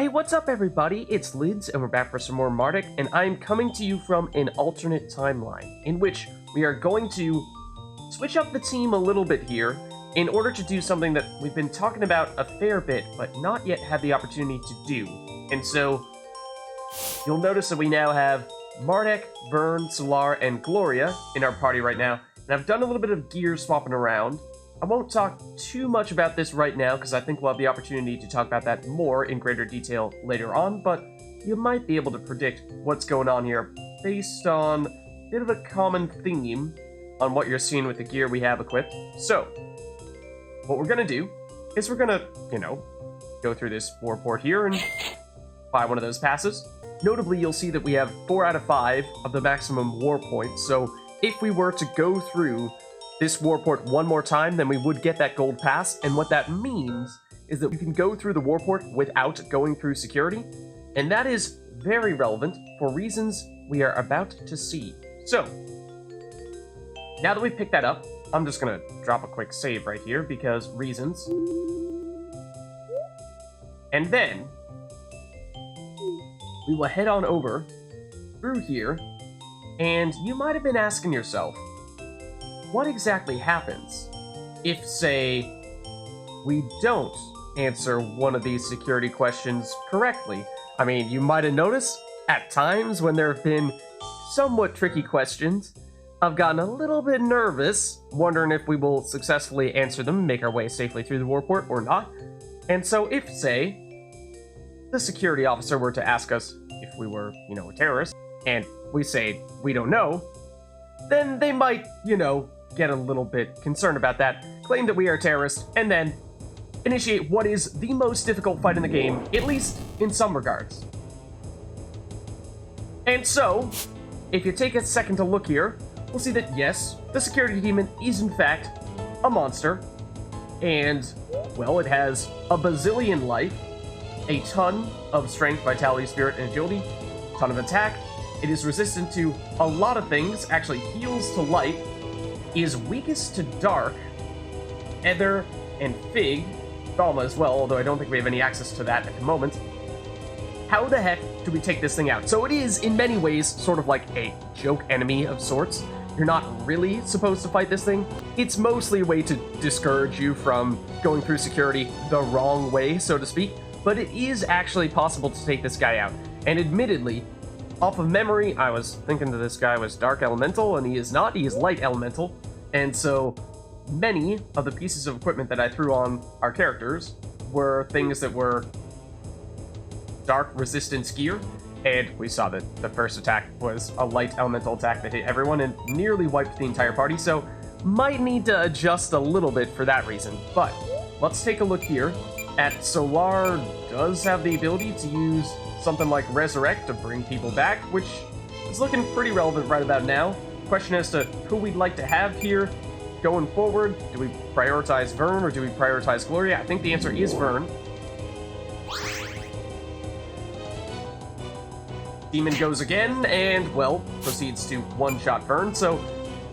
Hey, what's up everybody? It's Lids, and we're back for some more Mardek, and I'm coming to you from an alternate timeline, in which we are going to switch up the team a little bit here, in order to do something that we've been talking about a fair bit, but not yet had the opportunity to do. And so, you'll notice that we now have Mardek, Vern, Solar, and Gloria in our party right now, and I've done a little bit of gear swapping around. I won't talk too much about this right now, because I think we'll have the opportunity to talk about that more in greater detail later on, but you might be able to predict what's going on here based on a bit of a common theme on what you're seeing with the gear we have equipped. So, what we're going to do is we're going to, go through this warport here and buy one of those passes. Notably, you'll see that we have 4 out of 5 of the maximum war points, so if we were to go through this warport one more time, then we would get that gold pass, and what that means is that you can go through the warport without going through security, and that is very relevant for reasons we are about to see. So, now that we've picked that up, I'm just going to drop a quick save right here, because reasons. And then, we will head on over through here, and you might have been asking yourself, what exactly happens if, say, we don't answer one of these security questions correctly? I mean, you might have noticed, at times when there have been somewhat tricky questions, I've gotten a little bit nervous, wondering if we will successfully answer them, make our way safely through the warport or not. And so if, say, the security officer were to ask us if we were, a terrorist, and we say we don't know, then they might, get a little bit concerned about that, claim that we are terrorists, and then initiate what is the most difficult fight in the game, at least in some regards. And so, if you take a second to look here, we'll see that yes, the security demon is in fact a monster, and, well, it has a bazillion life, a ton of strength, vitality, spirit, and agility, a ton of attack. It is resistant to a lot of things, actually heals to light, is weakest to dark, ether, and fig, Thalma as well, although I don't think we have any access to that at the moment. How the heck do we take this thing out? So it is, in many ways, sort of like a joke enemy of sorts. You're not really supposed to fight this thing. It's mostly a way to discourage you from going through security the wrong way, so to speak, but it is actually possible to take this guy out. And admittedly, off of memory, I was thinking that this guy was Dark Elemental, and he is not. He is Light Elemental. And so many of the pieces of equipment that I threw on our characters were things that were Dark Resistance gear. And we saw that the first attack was a Light Elemental attack that hit everyone and nearly wiped the entire party. So might need to adjust a little bit for that reason. But let's take a look here at Solar. Does have the ability to use something like Resurrect to bring people back, which is looking pretty relevant right about now. Question as to who we'd like to have here going forward. Do we prioritize Vern or do we prioritize Gloria? I think the answer is Vern. Demon goes again, and, well, proceeds to one-shot Vern, so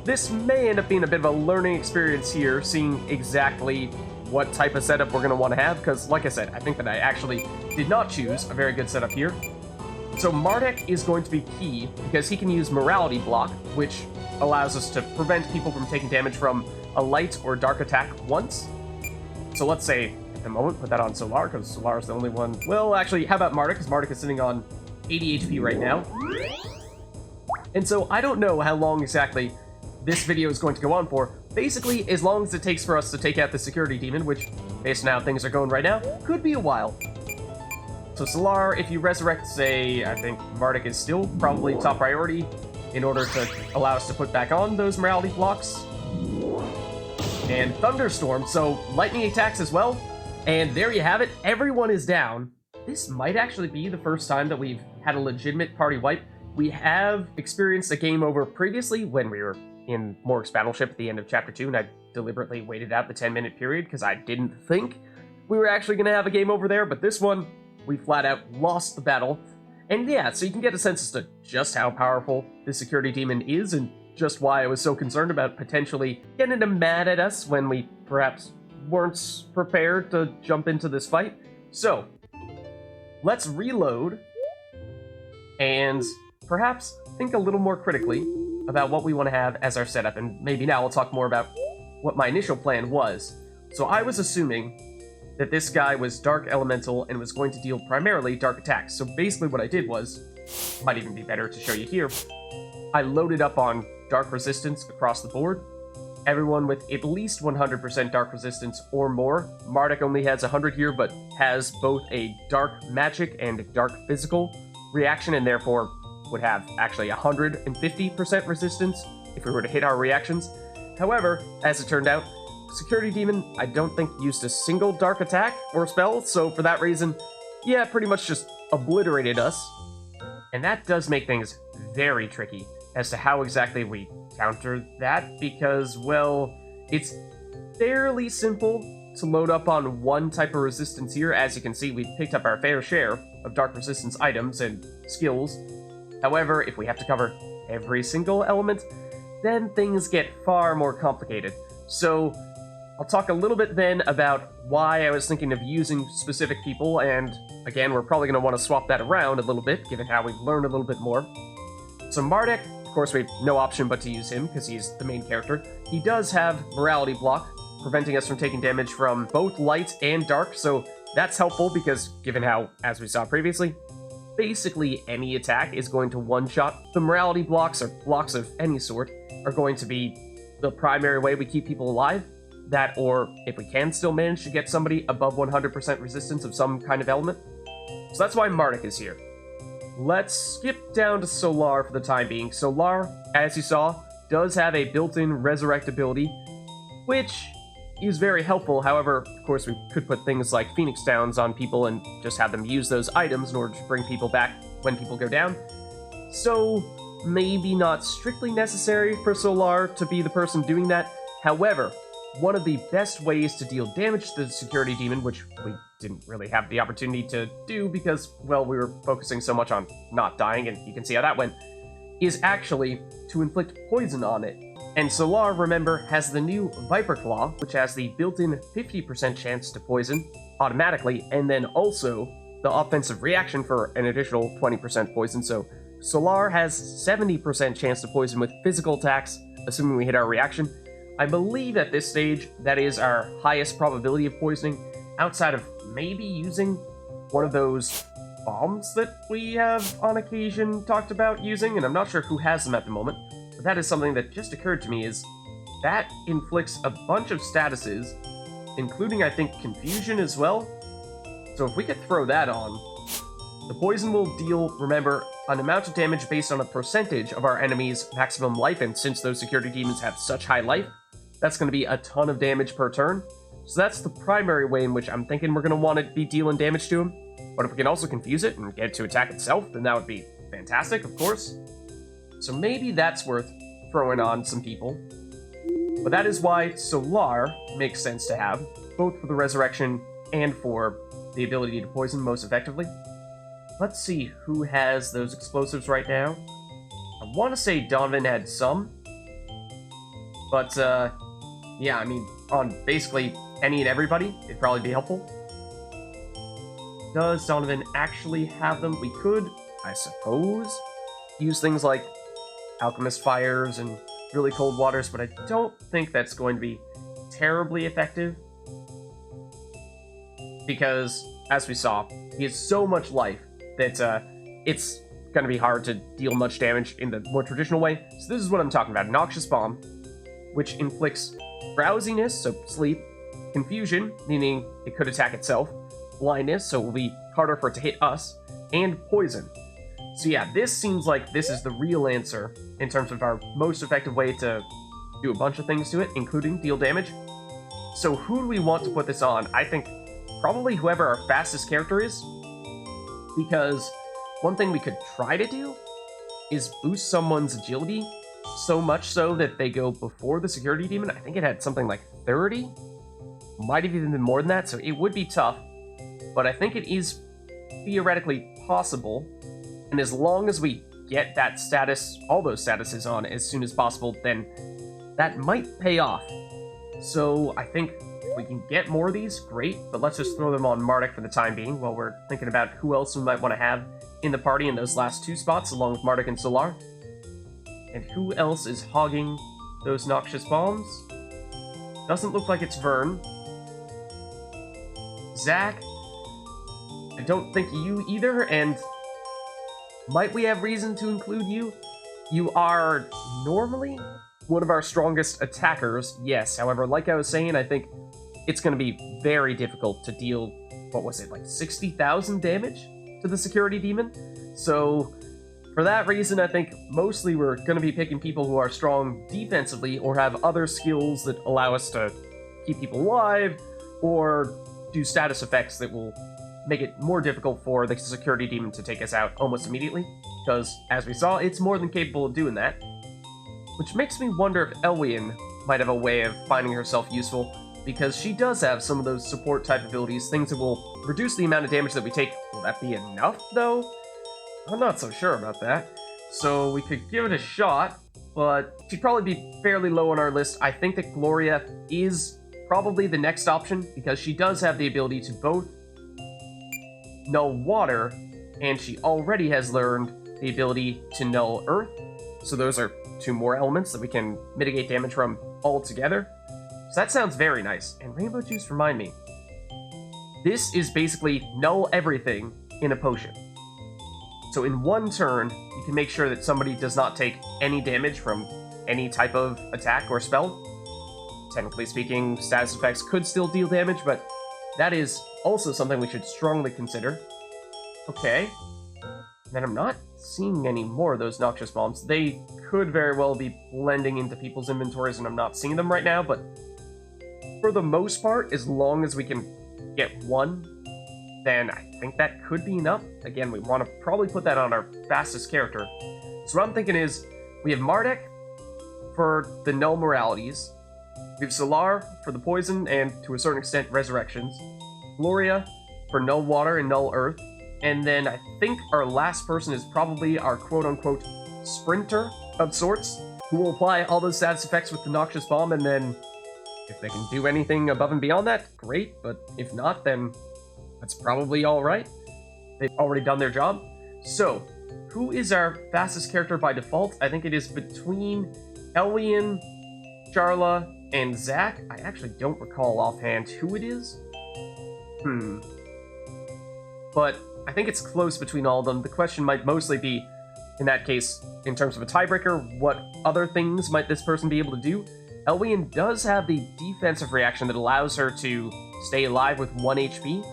this may end up being a bit of a learning experience here, seeing exactly what type of setup we're going to want to have, because, like I said, I think that I actually did not choose a very good setup here. So Mardek is going to be key, because he can use Morality Block, which allows us to prevent people from taking damage from a light or dark attack once. So let's say, at the moment, put that on Solar, because Solar is the only one. Well, actually, how about Mardek, because Mardek is sitting on 80 HP right now. And so I don't know how long exactly this video is going to go on for. Basically, as long as it takes for us to take out the security demon, which, based on how things are going right now, could be a while. So Solar, if you resurrect, say, I think Mardek is still probably top priority in order to allow us to put back on those morality blocks. And Thunderstorm, so lightning attacks as well. And there you have it, everyone is down. This might actually be the first time that we've had a legitimate party wipe. We have experienced a game over previously when we were in Morg's Battleship at the end of Chapter 2, and I deliberately waited out the 10-minute period because I didn't think we were actually going to have a game over there, but this one, we flat out lost the battle. And yeah, so you can get a sense as to just how powerful the security demon is, and just why I was so concerned about potentially getting them mad at us when we perhaps weren't prepared to jump into this fight. So, let's reload and perhaps think a little more critically about what we want to have as our setup, and maybe now I'll talk more about what my initial plan was. So I was assuming that this guy was Dark Elemental and was going to deal primarily Dark attacks. So basically what I did was, might even be better to show you here, I loaded up on Dark Resistance across the board. Everyone with at least 100% Dark Resistance or more. Mardek only has 100 here, but has both a Dark Magic and Dark Physical reaction, and therefore would have actually 150% resistance if we were to hit our reactions. However, as it turned out, Security Demon, I don't think used a single dark attack or spell, so for that reason, yeah, pretty much just obliterated us. And that does make things very tricky as to how exactly we counter that, because, well, it's fairly simple to load up on one type of resistance here. As you can see, we've picked up our fair share of dark resistance items and skills. However, if we have to cover every single element, then things get far more complicated. So I'll talk a little bit then about why I was thinking of using specific people, and again, we're probably going to want to swap that around a little bit, given how we've learned a little bit more. So Mardek, of course, we have no option but to use him, because he's the main character. He does have Morality Block, preventing us from taking damage from both light and dark, so that's helpful, because given how, as we saw previously, basically any attack is going to one-shot. The Morality Blocks, or blocks of any sort, are going to be the primary way we keep people alive. That, or if we can still manage to get somebody above 100% resistance of some kind of element. So that's why Mardek is here. Let's skip down to Solar for the time being. Solar, as you saw, does have a built-in resurrect ability, which is very helpful. However, of course, we could put things like Phoenix Downs on people and just have them use those items in order to bring people back when people go down. So maybe not strictly necessary for Solar to be the person doing that. However, one of the best ways to deal damage to the Security Demon, which we didn't really have the opportunity to do because, well, we were focusing so much on not dying, and you can see how that went, is actually to inflict poison on it. And Solar, remember, has the new Viper Claw, which has the built-in 50% chance to poison automatically, and then also the offensive reaction for an additional 20% poison. So Solar has 70% chance to poison with physical attacks, assuming we hit our reaction. I believe at this stage, that is our highest probability of poisoning, outside of maybe using one of those bombs that we have on occasion talked about using, and I'm not sure who has them at the moment, but that is something that just occurred to me, is that inflicts a bunch of statuses, including, I think, confusion as well. So if we could throw that on, the poison will deal, remember, an amount of damage based on a percentage of our enemy's maximum life, and since those security demons have such high life, that's going to be a ton of damage per turn. So that's the primary way in which I'm thinking we're going to want to be dealing damage to him. But if we can also confuse it and get it to attack itself, then that would be fantastic, of course. So maybe that's worth throwing on some people. But that is why Solar makes sense to have, both for the resurrection and for the ability to poison most effectively. Let's see who has those explosives right now. I want to say Donovan had some. But, yeah, I mean, on basically any and everybody, it'd probably be helpful. Does Donovan actually have them? We could, I suppose, use things like Alchemist Fires and really cold waters, but I don't think that's going to be terribly effective. Because, as we saw, he has so much life that it's going to be hard to deal much damage in the more traditional way. So this is what I'm talking about. Noxious Bomb, which inflicts drowsiness, so sleep, confusion, meaning it could attack itself, blindness, so it will be harder for it to hit us, and poison. So yeah, this seems like this is the real answer in terms of our most effective way to do a bunch of things to it, including deal damage. So who do we want to put this on? I think probably whoever our fastest character is, because one thing we could try to do is boost someone's agility so much so that they go before the security demon. I think it had something like 30, might have even been more than that, so it would be tough, but I think it is theoretically possible, and as long as we get that status, all those statuses on as soon as possible, then that might pay off. So I think If we can get more of these, great, but let's just throw them on Mardek for the time being while we're thinking about who else we might want to have in the party in those last 2 spots, along with Mardek and Solar. And who else is hogging those noxious bombs? Doesn't look like it's Vern. Zach, I don't think you either, and might we have reason to include you? You are normally one of our strongest attackers, yes. However, like I was saying, I think it's going to be very difficult to deal, what was it, like 60,000 damage to the security demon? So, for that reason, I think mostly we're going to be picking people who are strong defensively or have other skills that allow us to keep people alive, or do status effects that will make it more difficult for the security demon to take us out almost immediately, because, as we saw, it's more than capable of doing that. Which makes me wonder if Elwian might have a way of finding herself useful, because she does have some of those support-type abilities, things that will reduce the amount of damage that we take. Will that be enough, though? I'm not so sure about that. So we could give it a shot, but she'd probably be fairly low on our list. I think that Gloria is probably the next option, because she does have the ability to both null water, and she already has learned the ability to null earth. So those are 2 more elements that we can mitigate damage from altogether. So that sounds very nice. And Rainbow Juice, remind me. This is basically null everything in a potion. So in 1 turn, you can make sure that somebody does not take any damage from any type of attack or spell. Technically speaking, status effects could still deal damage, but that is also something we should strongly consider. Okay. Then I'm not seeing any more of those noxious bombs. They could very well be blending into people's inventories and I'm not seeing them right now, but for the most part, as long as we can get 1, then I think that could be enough. Again, we want to probably put that on our fastest character. So what I'm thinking is, we have Mardek for the null moralities, we have Solar for the poison and, to a certain extent, resurrections, Gloria for null water and null earth, and then I think our last person is probably our quote-unquote sprinter of sorts, who will apply all those status effects with the noxious bomb, and then if they can do anything above and beyond that, great, but if not, then that's probably alright. They've already done their job. So, who is our fastest character by default? I think it is between Elwian, Charla, and Zach. I actually don't recall offhand who it is. But I think it's close between all of them. The question might mostly be, in that case, in terms of a tiebreaker, what other things might this person be able to do? Elwian does have the defensive reaction that allows her to stay alive with 1 HP,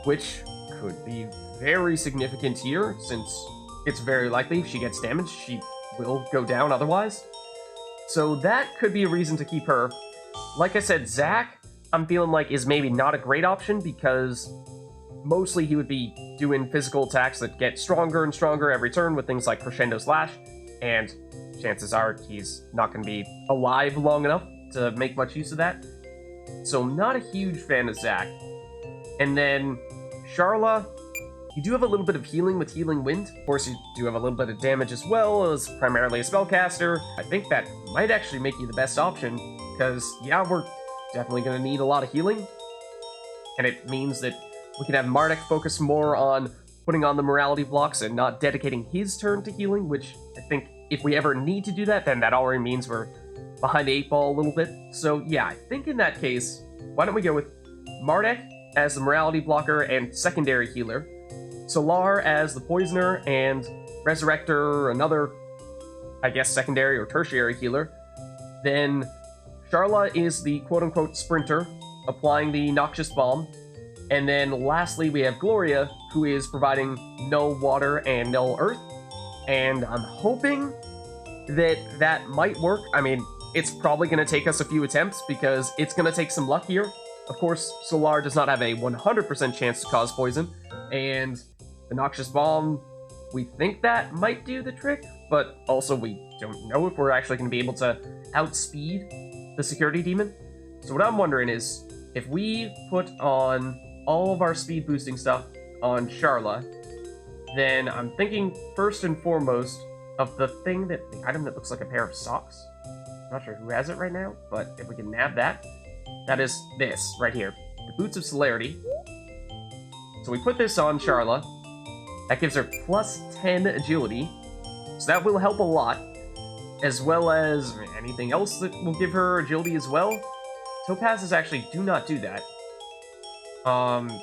which could be very significant here, since it's very likely if she gets damaged, she will go down otherwise. So that could be a reason to keep her. Like I said, Zach, I'm feeling like is maybe not a great option, because mostly he would be doing physical attacks that get stronger and stronger every turn with things like Crescendo Slash, and chances are he's not going to be alive long enough to make much use of that. So I'm not a huge fan of Zach. And then Charla, you do have a little bit of healing with Healing Wind. Of course, you do have a little bit of damage as well, as primarily a spellcaster. I think that might actually make you the best option, because, yeah, we're definitely going to need a lot of healing. And it means that we can have Mardek focus more on putting on the morality blocks and not dedicating his turn to healing, which I think if we ever need to do that, then that already means we're behind the 8 ball a little bit. So, yeah, I think in that case, why don't we go with Mardek as the morality blocker and secondary healer, Solar as the poisoner and Resurrector, another, I guess, secondary or tertiary healer. Then Charla is the quote-unquote sprinter, applying the noxious bomb. And then lastly, we have Gloria, who is providing null water and null earth. And I'm hoping that that might work. I mean, it's probably going to take us a few attempts, because it's going to take some luck here. Of course, Solar does not have a 100% chance to cause poison, and the noxious bomb, we think that might do the trick, but also we don't know if we're actually going to be able to outspeed the security demon. So what I'm wondering is, if we put on all of our speed boosting stuff on Charla, then I'm thinking first and foremost of the item that looks like a pair of socks. I'm not sure who has it right now, but if we can nab that. That is this, right here. The Boots of Celerity. So we put this on Charla. That gives her plus 10 agility. So that will help a lot. As well as anything else that will give her agility as well. Topazes actually do not do that.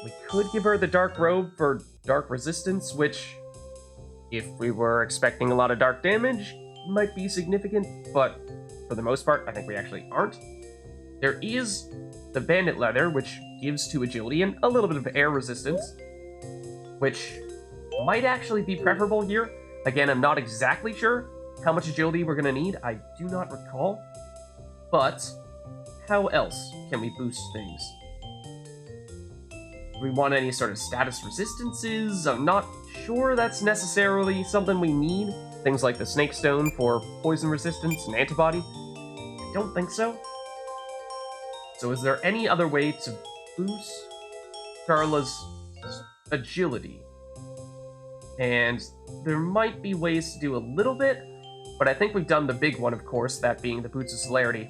We could give her the Dark Robe for Dark Resistance, which, if we were expecting a lot of dark damage, might be significant, but for the most part, I think we actually aren't. There is the Bandit Leather, which gives 2 agility and a little bit of air resistance, which might actually be preferable here. Again, I'm not exactly sure how much agility we're going to need. I do not recall. But how else can we boost things? Do we want any sort of status resistances? I'm not sure that's necessarily something we need. Things like the Snake Stone for poison resistance and antibody. I don't think so. So is there any other way to boost Charla's agility? And there might be ways to do a little bit, but I think we've done the big one, of course, that being the Boots of Celerity.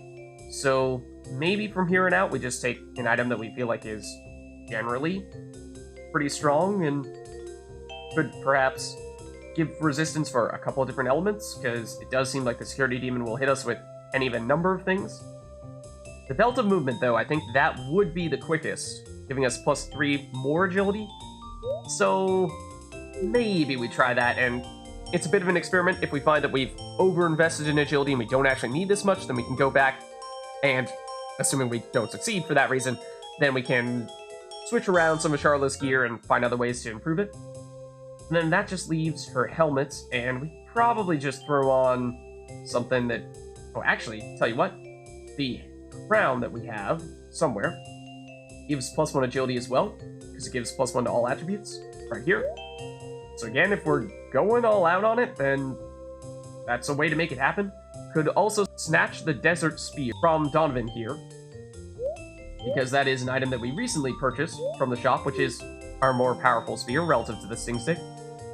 So maybe from here on out, we just take an item that we feel like is generally pretty strong and could perhaps give resistance for a couple of different elements, because it does seem like the Security Demon will hit us with any of a number of things. The Belt of Movement, though, I think that would be the quickest, giving us plus 3 more agility. So maybe we try that, and it's a bit of an experiment. If we find that we've over-invested in agility and we don't actually need this much, then we can go back and, assuming we don't succeed for that reason, then we can switch around some of Charla's gear and find other ways to improve it. And then that just leaves her helmet, and we probably just throw on something that... Oh, actually, tell you what. The crown that we have somewhere gives plus 1 agility as well, because it gives plus 1 to all attributes, right here. So again, if we're going all out on it, then that's a way to make it happen. Could also snatch the Desert Spear from Donovan here, because that is an item that we recently purchased from the shop, which is our more powerful spear relative to the Sting Stick.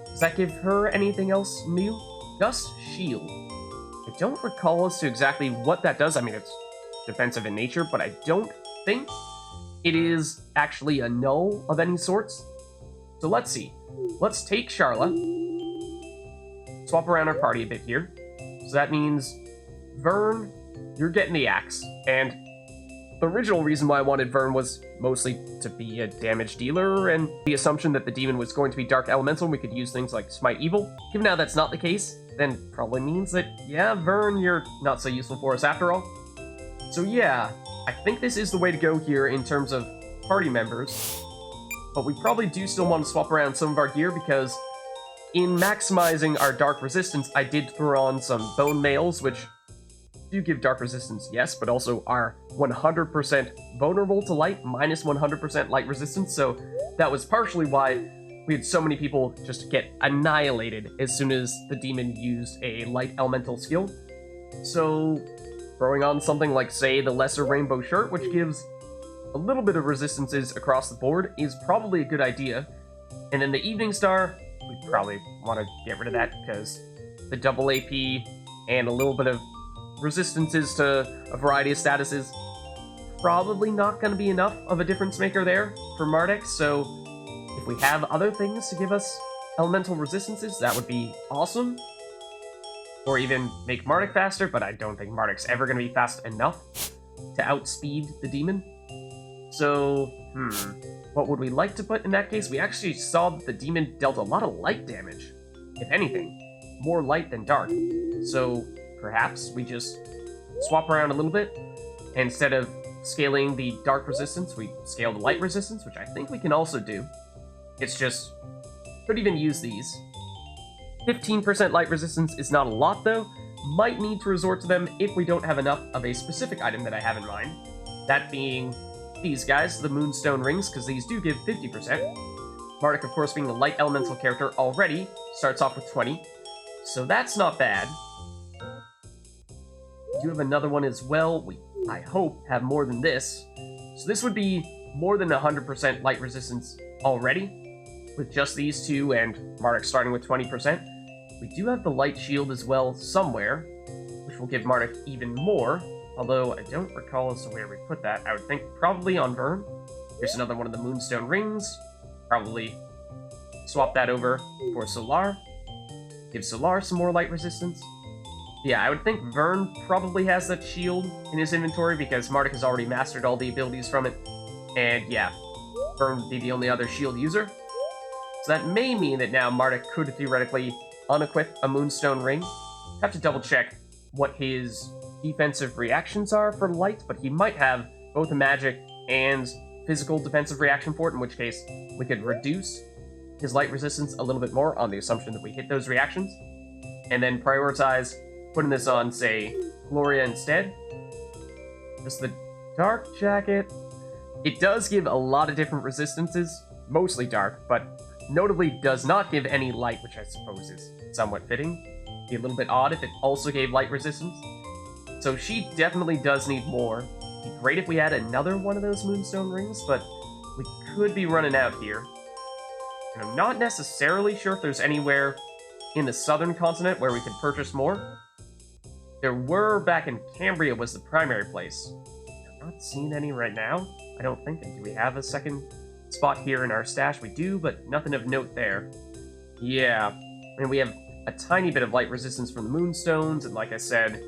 Does that give her anything else new? Gust Shield. I don't recall as to exactly what that does. I mean, it's defensive in nature, but I don't think it is actually a null of any sorts. So let's see. Let's take Charla, swap around our party a bit here. So that means, Vern, you're getting the axe. And the original reason why I wanted Vern was mostly to be a damage dealer, and the assumption that the demon was going to be Dark Elemental and we could use things like Smite Evil. Given now that's not the case, then probably means that, yeah, Vern, you're not so useful for us after all. So yeah, I think this is the way to go here in terms of party members. But we probably do still want to swap around some of our gear, because in maximizing our dark resistance, I did throw on some bone mails, which do give dark resistance, yes, but also are 100% vulnerable to light, minus 100% light resistance, so that was partially why we had so many people just get annihilated as soon as the demon used a light elemental skill. So throwing on something like, say, the Lesser Rainbow Shirt, which gives a little bit of resistances across the board, is probably a good idea. And then the Evening Star, we probably want to get rid of that, because the double AP and a little bit of resistances to a variety of statuses, probably not going to be enough of a difference maker there for Mardek, so if we have other things to give us elemental resistances, that would be awesome. Or even make Mardek faster, but I don't think Mardek's ever going to be fast enough to outspeed the demon. So, what would we like to put in that case? We actually saw that the demon dealt a lot of light damage, if anything. More light than dark. So perhaps we just swap around a little bit, and instead of scaling the dark resistance, we scale the light resistance, which I think we can also do. It's just, could even use these. 15% light resistance is not a lot though. Might need to resort to them if we don't have enough of a specific item that I have in mind. That being these guys, the Moonstone Rings, because these do give 50%. Mardek, of course, being a light elemental character already, starts off with 20. So that's not bad. We do have another one as well. We, I hope, have more than this. So this would be more than 100% light resistance already, with just these two and Mardek starting with 20%. We do have the light shield as well somewhere, which will give Mardek even more, Although I don't recall as to where we put that. I would think probably on Vern. Here's another one of the Moonstone Rings. Probably swap that over for Solar. Give Solar some more light resistance. Yeah, I would think Vern probably has that shield in his inventory because Mardek has already mastered all the abilities from it. And yeah, Vern would be the only other shield user. So that may mean that now Mardek could theoretically unequip a Moonstone Ring. Have to double check what his defensive reactions are for light, but he might have both a magic and physical defensive reaction for it, in which case we could reduce his light resistance a little bit more on the assumption that we hit those reactions, and then prioritize putting this on, say, Gloria instead. Just the Dark Jacket. It does give a lot of different resistances, mostly dark, but notably does not give any light, which I suppose is somewhat fitting. Be a little bit odd if it also gave light resistance. So she definitely does need more. It'd be great if we had another one of those Moonstone Rings, but we could be running out here. And I'm not necessarily sure if there's anywhere in the southern continent where we could purchase more. There were back in Cambria was the primary place. I'm not seeing any right now, I don't think. Do we have a second spot here in our stash? We do, but nothing of note there. Yeah, and we have a tiny bit of light resistance from the Moonstones, and like I said,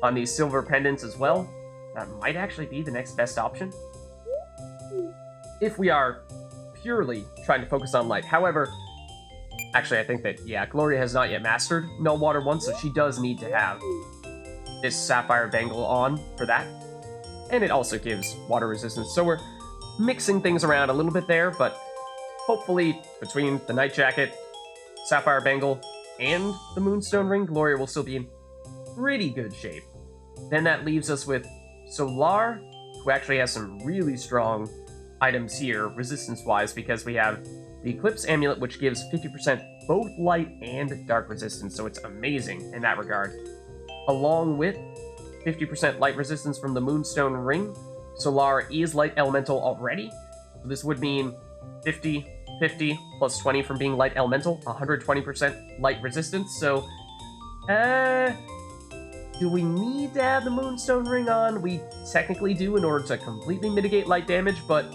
on these silver pendants as well. That might actually be the next best option, if we are purely trying to focus on light. However, actually I think that, yeah, Gloria has not yet mastered Null Water 1, so she does need to have this Sapphire Bangle on for that. And it also gives water resistance, so we're mixing things around a little bit there, but hopefully between the Night Jacket, Sapphire Bangle, and the Moonstone Ring, Gloria will still be in pretty good shape. Then that leaves us with Solar, who actually has some really strong items here, resistance-wise, because we have the Eclipse Amulet, which gives 50% both light and dark resistance, so it's amazing in that regard. Along with 50% light resistance from the Moonstone Ring, Solar is light elemental already, so this would mean 50, 50, plus 20 from being light elemental, 120% light resistance, so, do we need to have the Moonstone Ring on? We technically do in order to completely mitigate light damage, but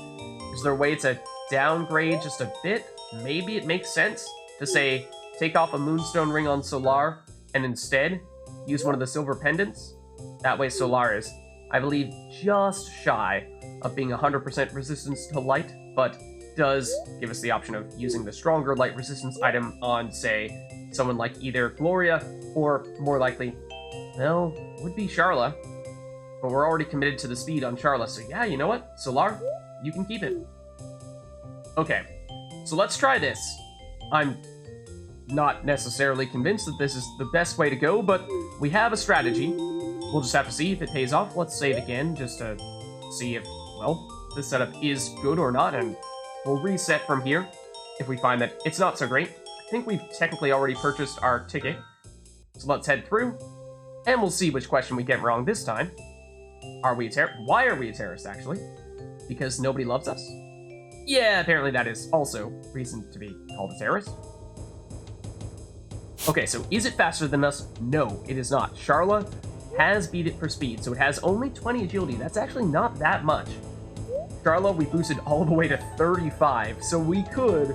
is there a way to downgrade just a bit? Maybe it makes sense to say, take off a Moonstone Ring on Solar, and instead use one of the silver pendants. That way Solar is, I believe, just shy of being 100% resistance to light, but does give us the option of using the stronger light resistance item on, say, someone like either Gloria, or more likely, well, would be Charla. But we're already committed to the speed on Charla, so yeah, you know what? Solar, you can keep it. Okay, so let's try this. I'm not necessarily convinced that this is the best way to go, but we have a strategy. We'll just have to see if it pays off. Let's save again, just to see if, well, this setup is good or not, and we'll reset from here if we find that it's not so great. I think we've technically already purchased our ticket, so let's head through, and we'll see which question we get wrong this time. Are we a terrorist? Why are we a terrorist, actually? Because nobody loves us? Yeah, apparently that is also reason to be called a terrorist. Okay, so is it faster than us? No, it is not. Charla has beat it for speed, so it has only 20 agility. That's actually not that much. Charla, we boosted all the way to 35, so we could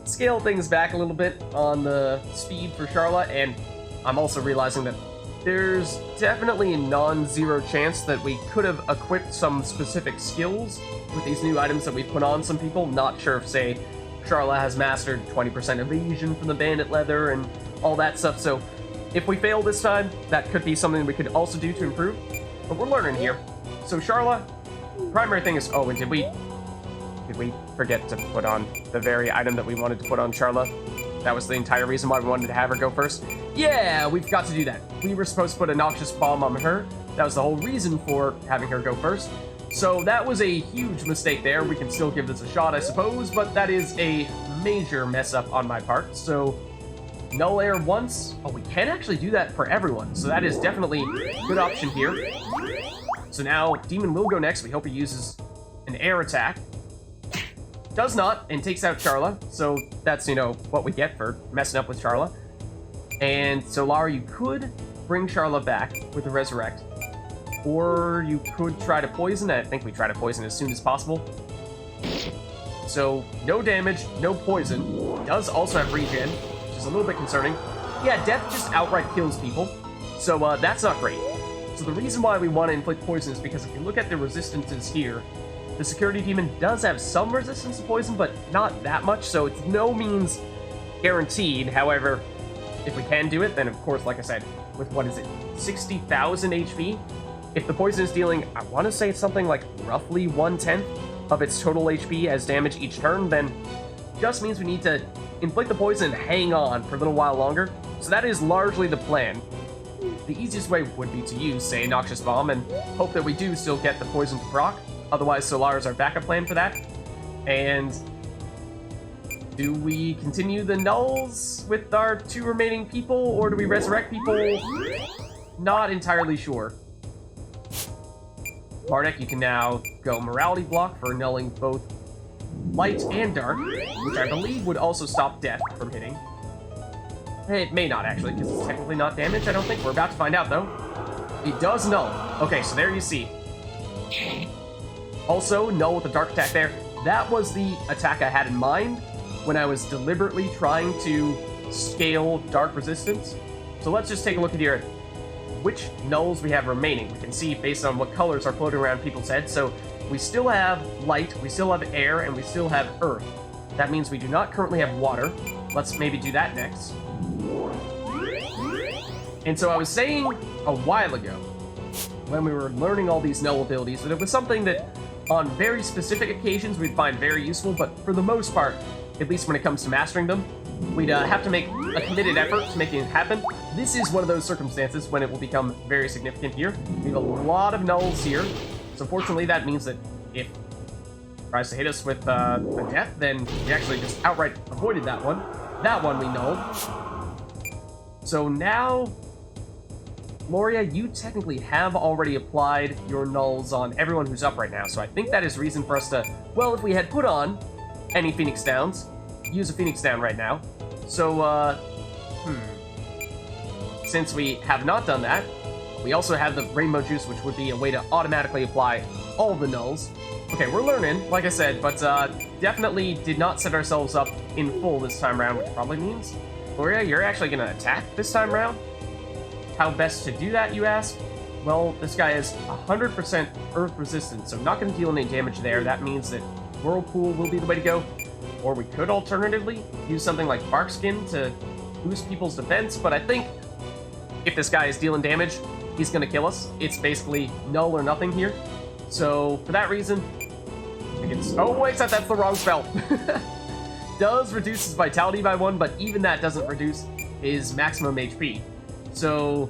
scale things back a little bit on the speed for Charla, and I'm also realizing that there's definitely a non-zero chance that we could have equipped some specific skills with these new items that we put on some people. Not sure if, say, Charla has mastered 20% evasion from the bandit leather and all that stuff, so if we fail this time, that could be something we could also do to improve, but we're learning here. So Charla, primary thing is, oh, and did we forget to put on the very item that we wanted to put on Charla? That was the entire reason why we wanted to have her go first. Yeah, we've got to do that. We were supposed to put a Noxious Bomb on her. That was the whole reason for having her go first. So that was a huge mistake there. We can still give this a shot, I suppose, but that is a major mess up on my part. So Null Air once. Oh, we can actually do that for everyone. So that is definitely a good option here. So now Demon will go next. We hope he uses an air attack. Does not, and takes out Charla, so that's, you know, what we get for messing up with Charla. And Solar, you could bring Charla back with the Resurrect. Or you could try to poison. I think we try to poison as soon as possible. So, no damage, no poison. Does also have regen, which is a little bit concerning. Yeah, death just outright kills people. So, that's not great. So the reason why we want to inflict poison is because if you look at the resistances here, the Security Demon does have some resistance to poison, but not that much, so it's no means guaranteed. However, if we can do it, then of course, like I said, with what is it, 60,000 HP? If the poison is dealing, I want to say it's something like roughly 1/10 of its total HP as damage each turn, then just means we need to inflict the poison and hang on for a little while longer. So that is largely the plan. The easiest way would be to use, say, Noxious Bomb and hope that we do still get the poison to proc. Otherwise, Solar is our backup plan for that. And do we continue the nulls with our 2 remaining people, or do we resurrect people? Not entirely sure. Mardek, you can now go Morality Block for nulling both light and dark, which I believe would also stop death from hitting. It may not, actually, because it's technically not damage, I don't think. We're about to find out, though. It does null. Okay, so there you see. Also, null with the dark attack there. That was the attack I had in mind when I was deliberately trying to scale dark resistance. So let's just take a look at here which nulls we have remaining. We can see based on what colors are floating around people's heads. So we still have light, we still have air, and we still have earth. That means we do not currently have water. Let's maybe do that next. And so I was saying a while ago, when we were learning all these null abilities, that it was something that on very specific occasions we'd find very useful, but for the most part, at least when it comes to mastering them, we'd have to make a committed effort to making it happen. This is one of those circumstances when it will become very significant here. We have a lot of nulls here, so fortunately that means that if it tries to hit us with a death, then we actually just outright avoided that one. That one we nulled. So now, Gloria, you technically have already applied your nulls on everyone who's up right now, so I think that is reason for us to, well, if we had put on any Phoenix Downs, use a Phoenix Down right now. So, since we have not done that, we also have the Rainbow Juice, which would be a way to automatically apply all the nulls. Okay, we're learning, like I said, but definitely did not set ourselves up in full this time around, which probably means, Gloria, you're actually going to attack this time around? How best to do that, you ask? Well, this guy is 100% earth resistant, so not going to deal any damage there. That means that Whirlpool will be the way to go. Or we could alternatively use something like Bark Skin to boost people's defense, but I think if this guy is dealing damage, he's going to kill us. It's basically null or nothing here. So, for that reason, I think it's... Oh, wait, that's the wrong spell. Does reduce his vitality by 1, but even that doesn't reduce his maximum HP. So,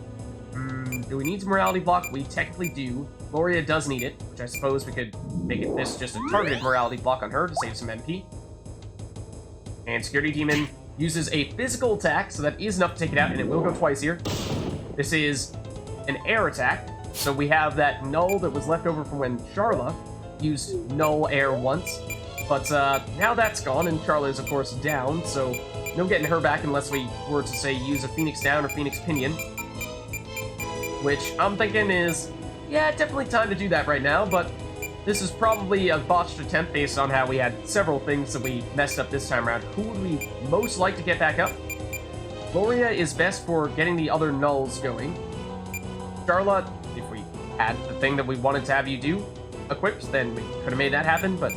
do we need Morality Block? We technically do. Gloria does need it, which I suppose we could make it this just a targeted Morality Block on her to save some MP. And Security Demon uses a physical attack, so that is enough to take it out, and it will go twice here. This is an air attack, so we have that null that was left over from when Charla used null air once. But now that's gone, and Charla is, of course, down, so no getting her back unless we were to, say, use a Phoenix Down or Phoenix Pinion. Which I'm thinking is, yeah, definitely time to do that right now, but this is probably a botched attempt based on how we had several things that we messed up this time around. Who would we most like to get back up? Gloria is best for getting the other nulls going. Charlotte, if we had the thing that we wanted to have you do equipped, then we could have made that happen, but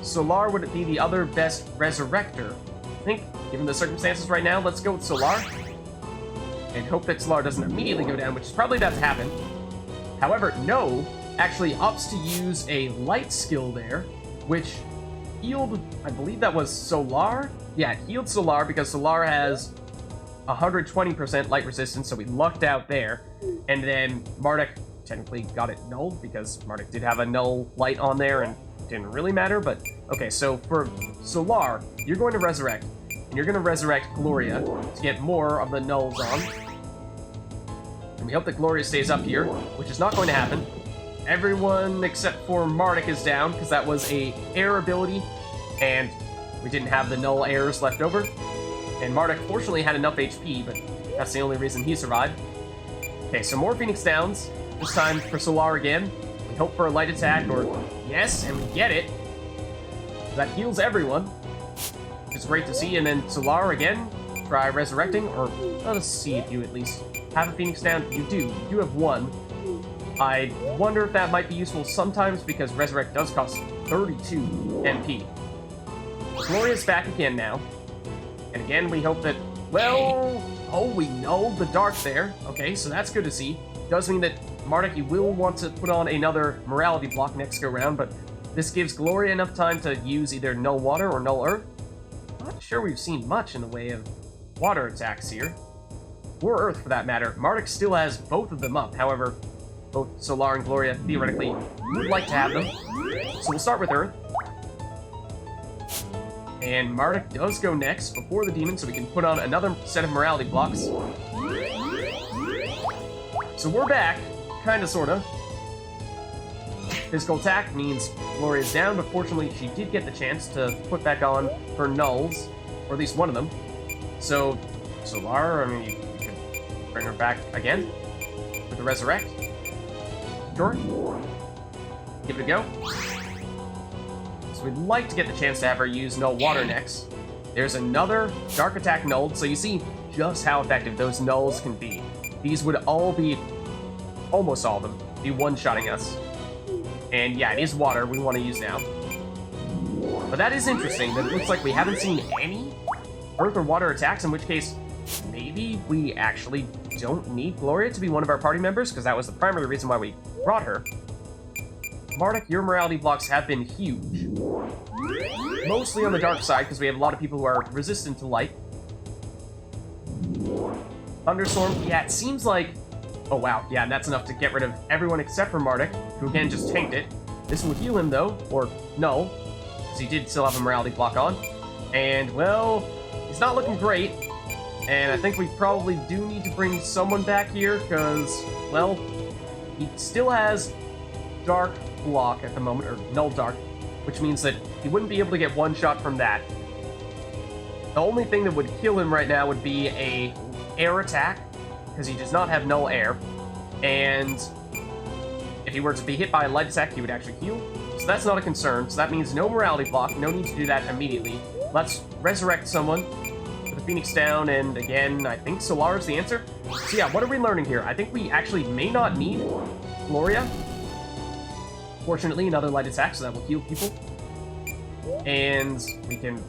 Solar would be the other best resurrector. I think, given the circumstances right now, let's go with Solar. And hope that Solar doesn't immediately go down, which is probably about to happen. However, No actually opts to use a light skill there, which healed, I believe that was Solar? Yeah, it healed Solar because Solar has 120% light resistance, so we lucked out there. And then Mardek technically got it nulled because Mardek did have a null light on there and it didn't really matter, but okay, so for Solar, you're going to resurrect, and you're going to resurrect Gloria to get more of the nulls on. And we hope that Gloria stays up here, which is not going to happen. Everyone except for Mardek is down, because that was a air ability, and we didn't have the null airs left over. And Mardek fortunately had enough HP, but that's the only reason he survived. Okay, so more Phoenix Downs. This time for Solar again. We hope for a light attack, or yes, and we get it. That heals everyone. It's great to see. And then Solar again. Try resurrecting, or let us see if you at least have a Phoenix down. You do. You do have one. I wonder if that might be useful sometimes because Resurrect does cost 32 MP. Gloria's back again now. And again, we hope that, well, oh, we know the Dark there. Okay, so that's good to see. Does mean that Mardek, you will want to put on another morality block next go round, but this gives Gloria enough time to use either Null Water or Null Earth. Not sure we've seen much in the way of water attacks here. Or Earth, for that matter. Mardek still has both of them up. However, both Solar and Gloria theoretically would like to have them. So we'll start with Earth. And Mardek does go next before the demon, so we can put on another set of morality blocks. So we're back, kinda, sorta. Physical attack means Gloria's down, but fortunately she did get the chance to put back on her nulls, or at least one of them. So, Solar, I mean, you could bring her back again with the Resurrect. Sure. Give it a go. So we'd like to get the chance to have her use Null Water next. There's another Dark Attack nulled, so you see just how effective those nulls can be. These would all be, almost all of them, be one-shotting us. And yeah, it is water we want to use now. But that is interesting, that it looks like we haven't seen any Earth or Water attacks, in which case, maybe we actually don't need Gloria to be one of our party members, because that was the primary reason why we brought her. Mardek, your morality blocks have been huge. Mostly on the dark side, because we have a lot of people who are resistant to light. Thunderstorm, yeah, it seems like... Oh wow, yeah, that's enough to get rid of everyone except for Mardek, who again just tanked it. This will heal him though, or no, because he did still have a morality block on. And, well, he's not looking great. And I think we probably do need to bring someone back here, because, well, he still has Dark Block at the moment, or Null Dark, which means that he wouldn't be able to get one shot from that. The only thing that would kill him right now would be a air attack, because he does not have Null Air, and if he were to be hit by a light attack, he would actually heal, so that's not a concern. So that means no morality block, no need to do that immediately. Let's resurrect someone with a Phoenix down, and again, I think Solar is the answer. So yeah, what are we learning here? I think we actually may not need Gloria. Fortunately, another light attack, so that will heal people. And we can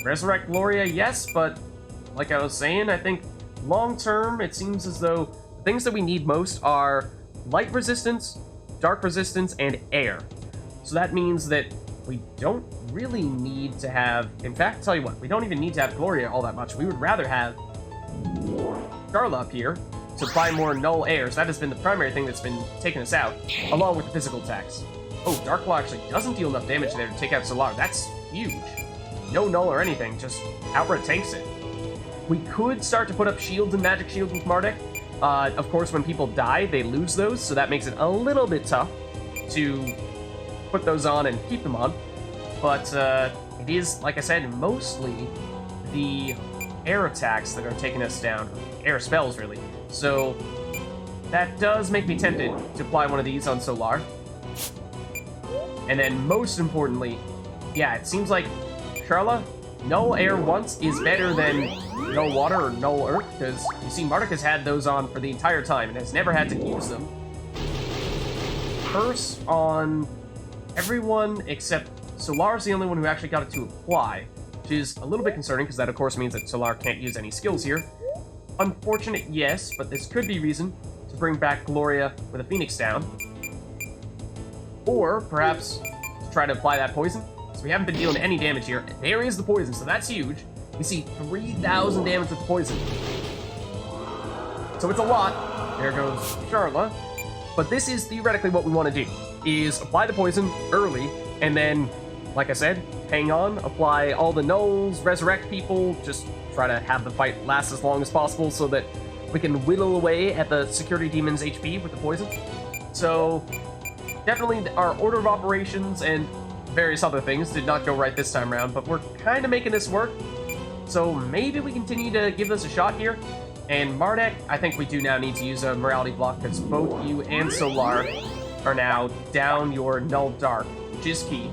resurrect Gloria, yes, but like I was saying, I think long-term, it seems as though the things that we need most are light resistance, dark resistance, and air. So that means that we don't really need to have... In fact, tell you what, we don't even need to have Gloria all that much. We would rather have Darla up here to apply more Null Airs. That has been the primary thing that's been taking us out, along with the physical attacks. Oh, Dark Claw actually doesn't deal enough damage there to take out Solar. That's huge. No Null or anything, just outright tanks it. We could start to put up shields and magic shields with Mardek. Of course, when people die, they lose those, so that makes it a little bit tough to put those on and keep them on. But it is, like I said, mostly the air attacks that are taking us down. Air spells, really. So that does make me tempted to apply one of these on Solar. And then, most importantly, yeah, it seems like Charla, Null Air once is better than Null Water or Null Earth, because you see Mardek has had those on for the entire time and has never had to use them. Curse on everyone except Solar's the only one who actually got it to apply, which is a little bit concerning, because that of course means that Solar can't use any skills here. Unfortunate, yes, but this could be reason to bring back Gloria with a Phoenix down. Or, perhaps, to try to apply that poison. So we haven't been dealing any damage here. There is the poison, so that's huge. We see 3,000 damage with the poison. So it's a lot. There goes Charla. But this is theoretically what we want to do, is apply the poison early, and then, like I said, hang on, apply all the nulls, resurrect people, just try to have the fight last as long as possible so that we can whittle away at the security demon's HP with the poison. So, definitely our order of operations and various other things did not go right this time around, but we're kind of making this work. So maybe we continue to give this a shot here. And Mardek, I think we do now need to use a morality block because both you and Solar are now down your Null Dark, which is key.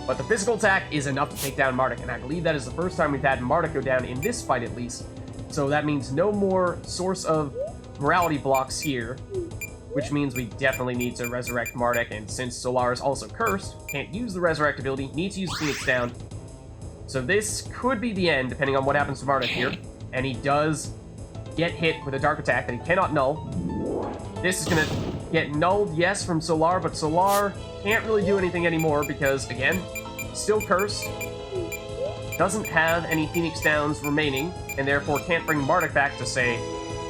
But the physical attack is enough to take down Mardek, and I believe that is the first time we've had Mardek go down in this fight at least. So that means no more source of morality blocks here, which means we definitely need to resurrect Mardek, and since Solar is also cursed, can't use the resurrect ability, need to use Phoenix down. So this could be the end, depending on what happens to Mardek here, and he does get hit with a dark attack that he cannot null. This is going to get nulled, yes, from Solar, but Solar can't really do anything anymore because, again, still cursed, doesn't have any Phoenix Downs remaining, and therefore can't bring Mardek back to, say,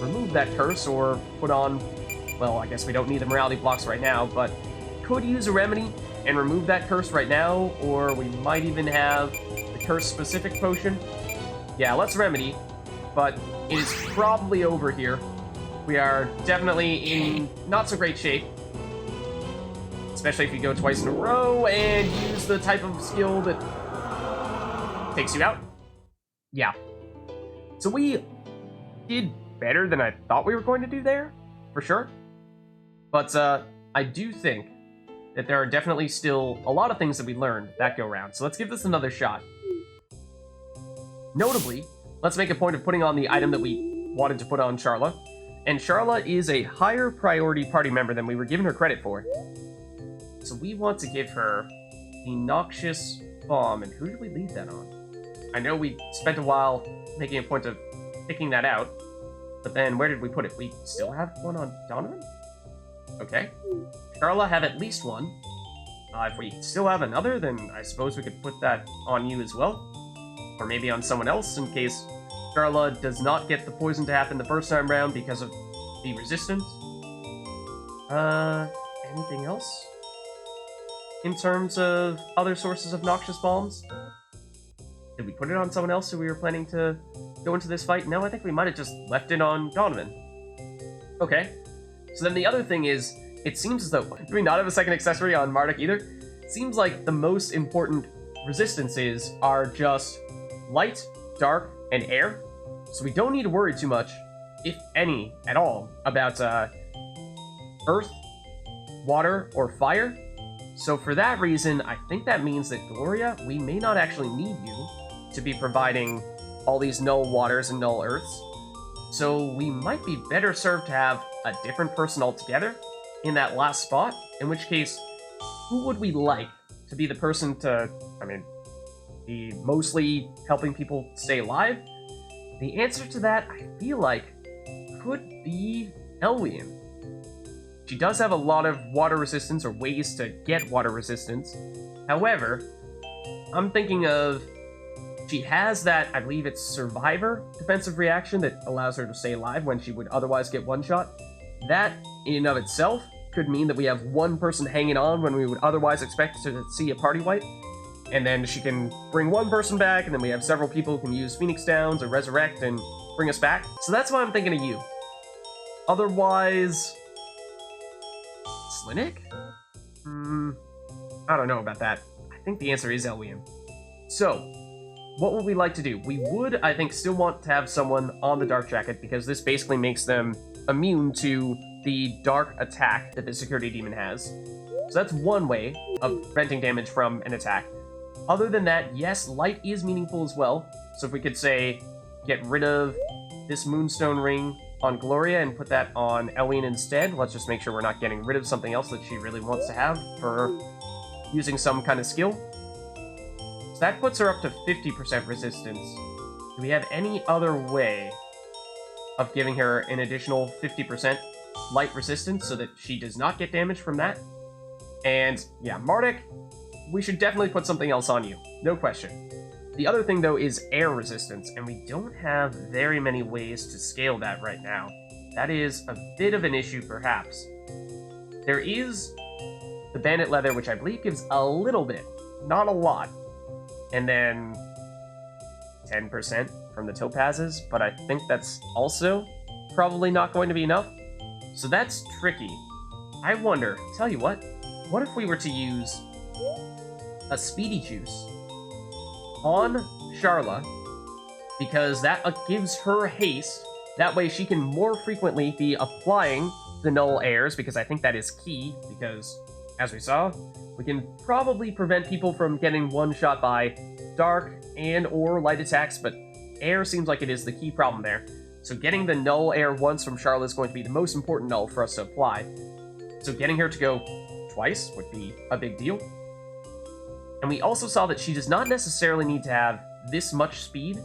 remove that curse or put on, well, I guess we don't need the morality blocks right now, but could use a remedy and remove that curse right now, or we might even have the curse-specific potion. Yeah, let's remedy, but it is probably over here. We are definitely in not so great shape, especially if you go twice in a row and use the type of skill that takes you out. Yeah. So we did better than I thought we were going to do there, for sure. But I do think that there are definitely still a lot of things that we learned that go around. So let's give this another shot. Notably, let's make a point of putting on the item that we wanted to put on Charla. And Charla is a higher priority party member than we were giving her credit for. So we want to give her the Noxious Bomb. And who did we leave that on? I know we spent a while making a point of picking that out. But then where did we put it? We still have one on Donovan? Okay. Charla have at least one. If we still have another, then I suppose we could put that on you as well. Or maybe on someone else in case Charla does not get the poison to happen the first time round because of the resistance. Anything else? In terms of other sources of Noxious Bombs? Did we put it on someone else who we were planning to go into this fight? No, I think we might have just left it on Donovan. Okay. So then the other thing is, it seems as though... Do we not have a second accessory on Mardek either? It seems like the most important resistances are just light, dark, and air. So we don't need to worry too much, if any at all, about earth, water, or fire. So for that reason, I think that means that Gloria, we may not actually need you to be providing all these null waters and null earths. So we might be better served to have a different person altogether in that last spot, in which case, who would we like to be the person to, be mostly helping people stay alive? The answer to that, I feel like, could be Elwian. She does have a lot of water resistance, or ways to get water resistance. However, I'm thinking of... She has that, I believe it's Survivor defensive reaction that allows her to stay alive when she would otherwise get one-shot. That, in and of itself, could mean that we have one person hanging on when we would otherwise expect to see a party wipe. And then she can bring one person back, and then we have several people who can use Phoenix Downs or Resurrect and bring us back. So that's why I'm thinking of you. Otherwise... Slinik? I don't know about that. I think the answer is Elwian. So, what would we like to do? We would, I think, still want to have someone on the Dark Jacket, because this basically makes them immune to the dark attack that the Security Demon has. So that's one way of preventing damage from an attack. Other than that, yes, light is meaningful as well. So if we could, say, get rid of this Moonstone Ring on Gloria and put that on Elwian instead, let's just make sure we're not getting rid of something else that she really wants to have for using some kind of skill. So that puts her up to 50% resistance. Do we have any other way of giving her an additional 50% light resistance so that she does not get damage from that? And yeah, Mardek, we should definitely put something else on you, no question. The other thing, though, is air resistance, and we don't have very many ways to scale that right now. That is a bit of an issue, perhaps. There is the Bandit Leather, which I believe gives a little bit, not a lot, and then 10% from the Topazes, but I think that's also probably not going to be enough. So that's tricky. I wonder, tell you what if we were to use a Speedy Juice on Charla because that gives her haste. That way she can more frequently be applying the null airs, because I think that is key, because, as we saw, we can probably prevent people from getting one-shot by dark and or light attacks, but air seems like it is the key problem there. So getting the null air once from Charlotte is going to be the most important null for us to apply. So getting her to go twice would be a big deal. And we also saw that she does not necessarily need to have this much speed.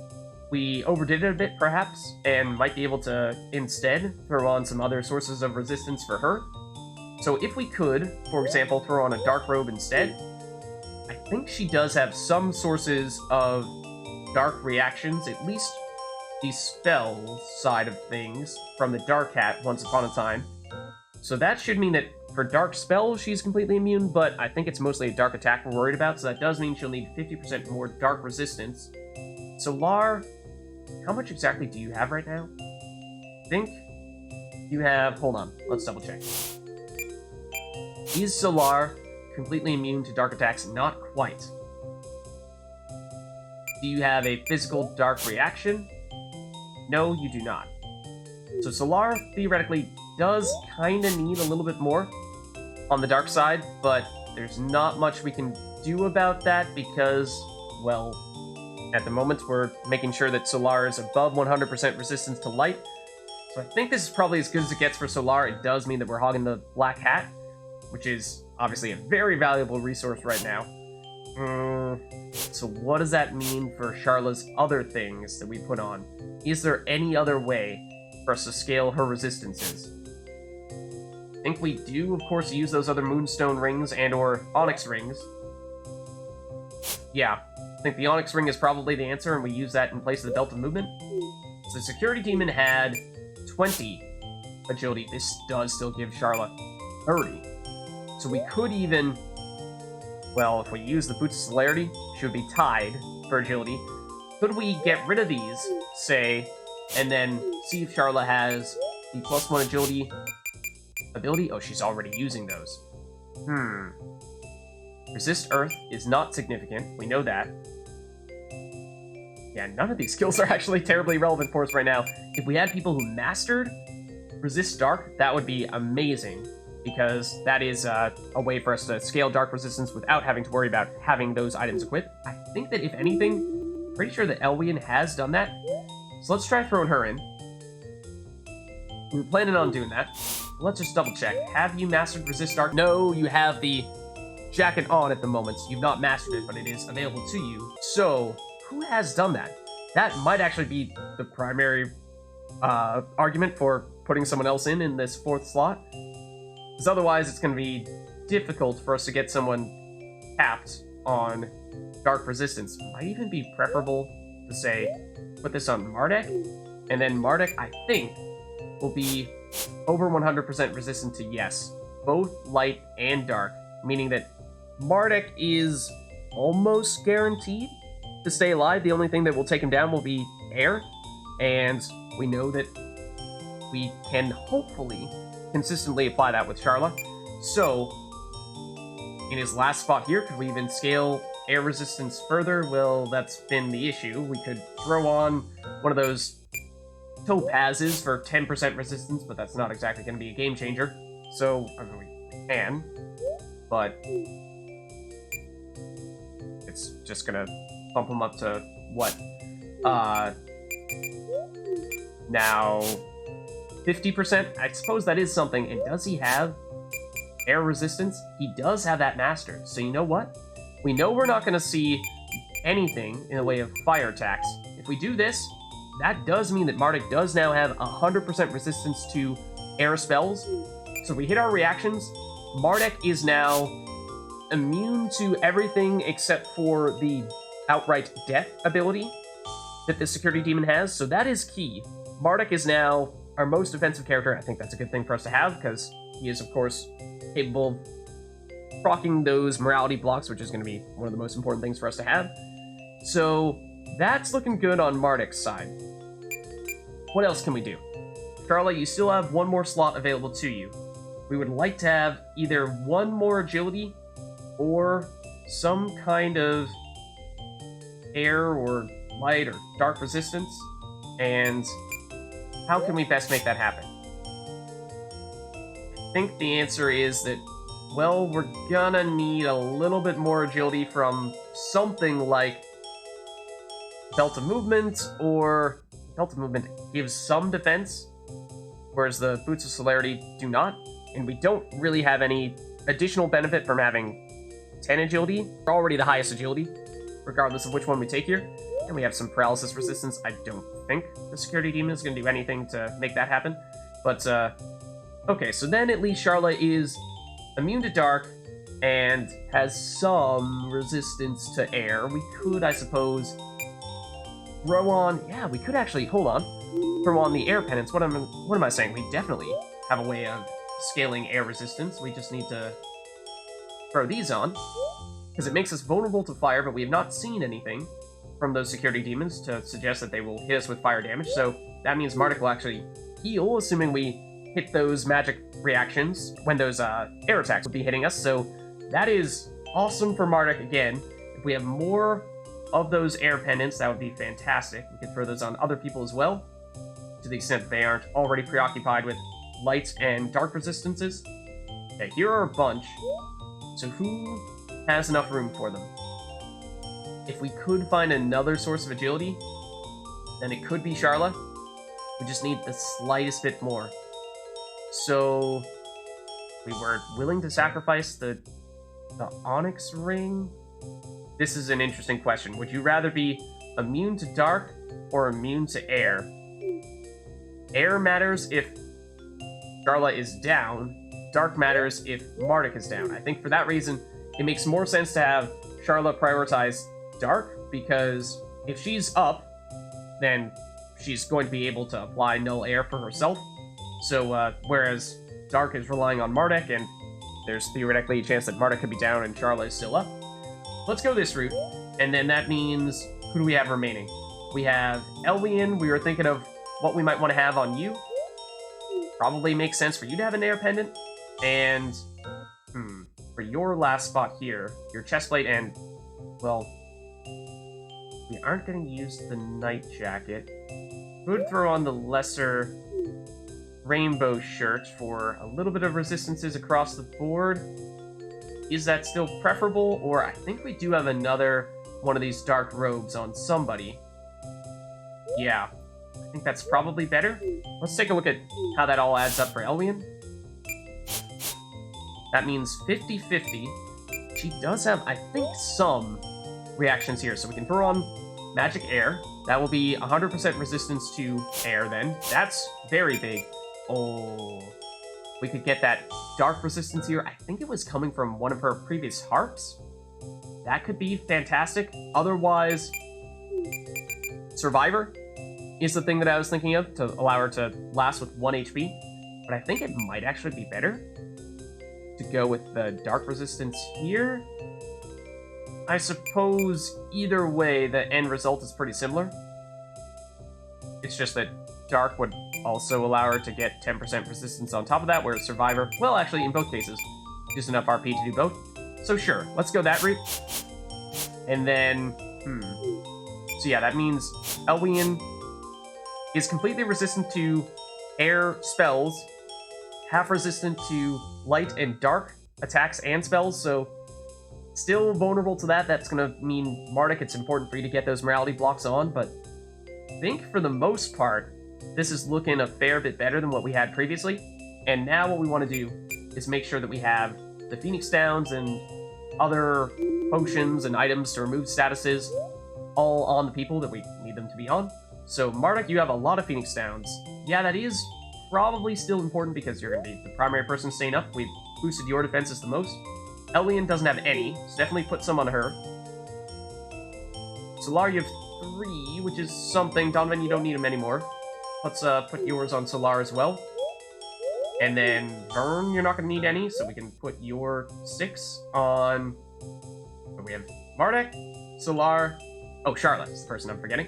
We overdid it a bit, perhaps, and might be able to instead throw on some other sources of resistance for her. So if we could, for example, throw on a dark robe instead, I think she does have some sources of dark reactions, at least the spell side of things, from the Dark Hat once upon a time. So that should mean that for dark spells, she's completely immune, but I think it's mostly a dark attack we're worried about, so that does mean she'll need 50% more dark resistance. Solar, how much exactly do you have right now? I think you have... Hold on, let's double check. Is Solar completely immune to dark attacks? Not quite. Do you have a physical dark reaction? No, you do not. So Solar theoretically does kind of need a little bit more on the dark side, but there's not much we can do about that because, well, at the moment we're making sure that Solar is above 100% resistance to light. So I think this is probably as good as it gets for Solar. It does mean that we're hogging the Black Hat, which is obviously a very valuable resource right now. So what does that mean for Charla's other things that we put on? Is there any other way for us to scale her resistances? I think we do, of course, use those other Moonstone Rings and or Onyx Rings. Yeah, I think the Onyx Ring is probably the answer, and we use that in place of the Belt of Movement. So the Security Demon had 20 agility. This does still give Charla 30. So we could even... Well, if we use the Boots of Celerity, she would be tied for agility. Could we get rid of these, say, and then see if Charla has the +1 agility ability? Oh, she's already using those. Resist Earth is not significant. We know that. Yeah, none of these skills are actually terribly relevant for us right now. If we had people who mastered Resist Dark, that would be amazing, because that is a way for us to scale dark resistance without having to worry about having those items equipped. I think that, if anything, pretty sure that Elwian has done that. So let's try throwing her in. We were planning on doing that. Let's just double check. Have you mastered Resist Dark? No, you have the jacket on at the moment, so you've not mastered it, but it is available to you. So, who has done that? That might actually be the primary argument for putting someone else in this 4th slot. Because otherwise, it's going to be difficult for us to get someone tapped on dark resistance. Might even be preferable to, say, put this on Mardek, and then Mardek, I think, will be over 100% resistant to, yes, both light and dark, meaning that Mardek is almost guaranteed to stay alive. The only thing that will take him down will be air, and we know that we can hopefully consistently apply that with Charla. So, in his last spot here, could we even scale air resistance further? Well, that's been the issue. We could throw on one of those topazes for 10% resistance, but that's not exactly going to be a game changer. So, I mean, we can, but it's just going to bump him up to, what? Now 50%? I suppose that is something. And does he have air resistance? He does have that mastered. So you know what? We know we're not going to see anything in the way of fire attacks. If we do this, that does mean that Mardek does now have 100% resistance to air spells. So if we hit our reactions, Mardek is now immune to everything except for the outright death ability that the Security Demon has. So that is key. Mardek is now our most defensive character. I think that's a good thing for us to have, because he is, of course, capable of proccing those morality blocks, which is going to be one of the most important things for us to have. So that's looking good on Mardek's side. What else can we do? Charla, you still have one more slot available to you. We would like to have either one more agility or some kind of air or light or dark resistance. And how can we best make that happen? I think the answer is that, well, we're gonna need a little bit more agility from something like Belt of Movement, or Belt of Movement gives some defense, whereas the Boots of Celerity do not, and we don't really have any additional benefit from having 10 agility. We're already the highest agility, regardless of which one we take here, and we have some paralysis resistance. I don't think the Security Demon is going to do anything to make that happen, but okay, so then at least Charla is immune to dark and has some resistance to air. We could, I suppose, throw on... Yeah, we could actually... Hold on. Throw on the air penance. What am I saying? We definitely have a way of scaling air resistance. We just need to throw these on, because it makes us vulnerable to fire, but we have not seen anything from those security demons to suggest that they will hit us with fire damage, so that means Mardek will actually heal, assuming we hit those magic reactions when those air attacks will be hitting us, so that is awesome for Mardek again. If we have more of those air pendants, that would be fantastic. We could throw those on other people as well, to the extent that they aren't already preoccupied with light and dark resistances. Okay, here are a bunch, so who has enough room for them? If we could find another source of agility, then it could be Charla. We just need the slightest bit more. So, we were willing to sacrifice the Onyx Ring? This is an interesting question. Would you rather be immune to dark or immune to air? Air matters if Charla is down. Dark matters if Mardek is down. I think for that reason, it makes more sense to have Charla prioritize dark, because if she's up, then she's going to be able to apply null air for herself. So, whereas dark is relying on Mardek, and there's theoretically a chance that Mardek could be down and Charla is still up. Let's go this route, and then that means, who do we have remaining? We have Elwian. We were thinking of what we might want to have on you. Probably makes sense for you to have an air pendant, and, for your last spot here, your chestplate and, well, we aren't going to use the night jacket. Could throw on the lesser rainbow shirt for a little bit of resistances across the board. Is that still preferable? Or I think we do have another one of these dark robes on somebody. Yeah, I think that's probably better. Let's take a look at how that all adds up for Elwian. That means 50-50. She does have, I think, some reactions here. So we can throw on Magic Air. That will be 100% resistance to air then. That's very big. Oh, we could get that dark resistance here. I think it was coming from one of her previous harps. That could be fantastic. Otherwise, Survivor is the thing that I was thinking of to allow her to last with 1 HP. But I think it might actually be better to go with the dark resistance here. I suppose either way, the end result is pretty similar. It's just that dark would also allow her to get 10% resistance on top of that, whereas Survivor, well, actually, in both cases, just enough RP to do both. So sure, let's go that route. And then, So yeah, that means Elwian is completely resistant to air spells, half resistant to light and dark attacks and spells, so still vulnerable to that. That's going to mean, Mardek, it's important for you to get those morality blocks on, but I think for the most part, this is looking a fair bit better than what we had previously. And now what we want to do is make sure that we have the Phoenix Downs and other potions and items to remove statuses all on the people that we need them to be on. So Mardek, you have a lot of Phoenix Downs. Yeah, that is probably still important because you're going to be the primary person staying up. We've boosted your defenses the most. Elwian doesn't have any, so definitely put some on her. Solar, you have 3, which is something. Donovan, you don't need them anymore. Let's put yours on Solar as well. And then Vern, you're not going to need any, so we can put your 6 on... So we have Mardek, Solar... Oh, Charlotte is the person I'm forgetting.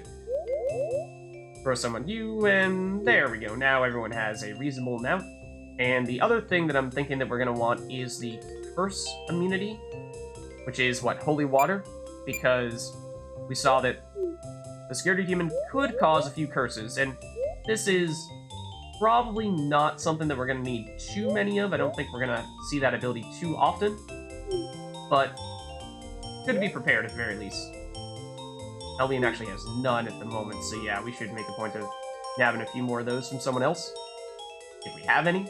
Throw some on you, and there we go. Now everyone has a reasonable amount. And the other thing that I'm thinking that we're going to want is the Curse immunity, which is, what, Holy Water? Because we saw that the Security Demon could cause a few curses, and this is probably not something that we're going to need too many of. I don't think we're going to see that ability too often, but good to be prepared at the very least. Elvian actually has none at the moment, so yeah, we should make a point of nabbing a few more of those from someone else, if we have any.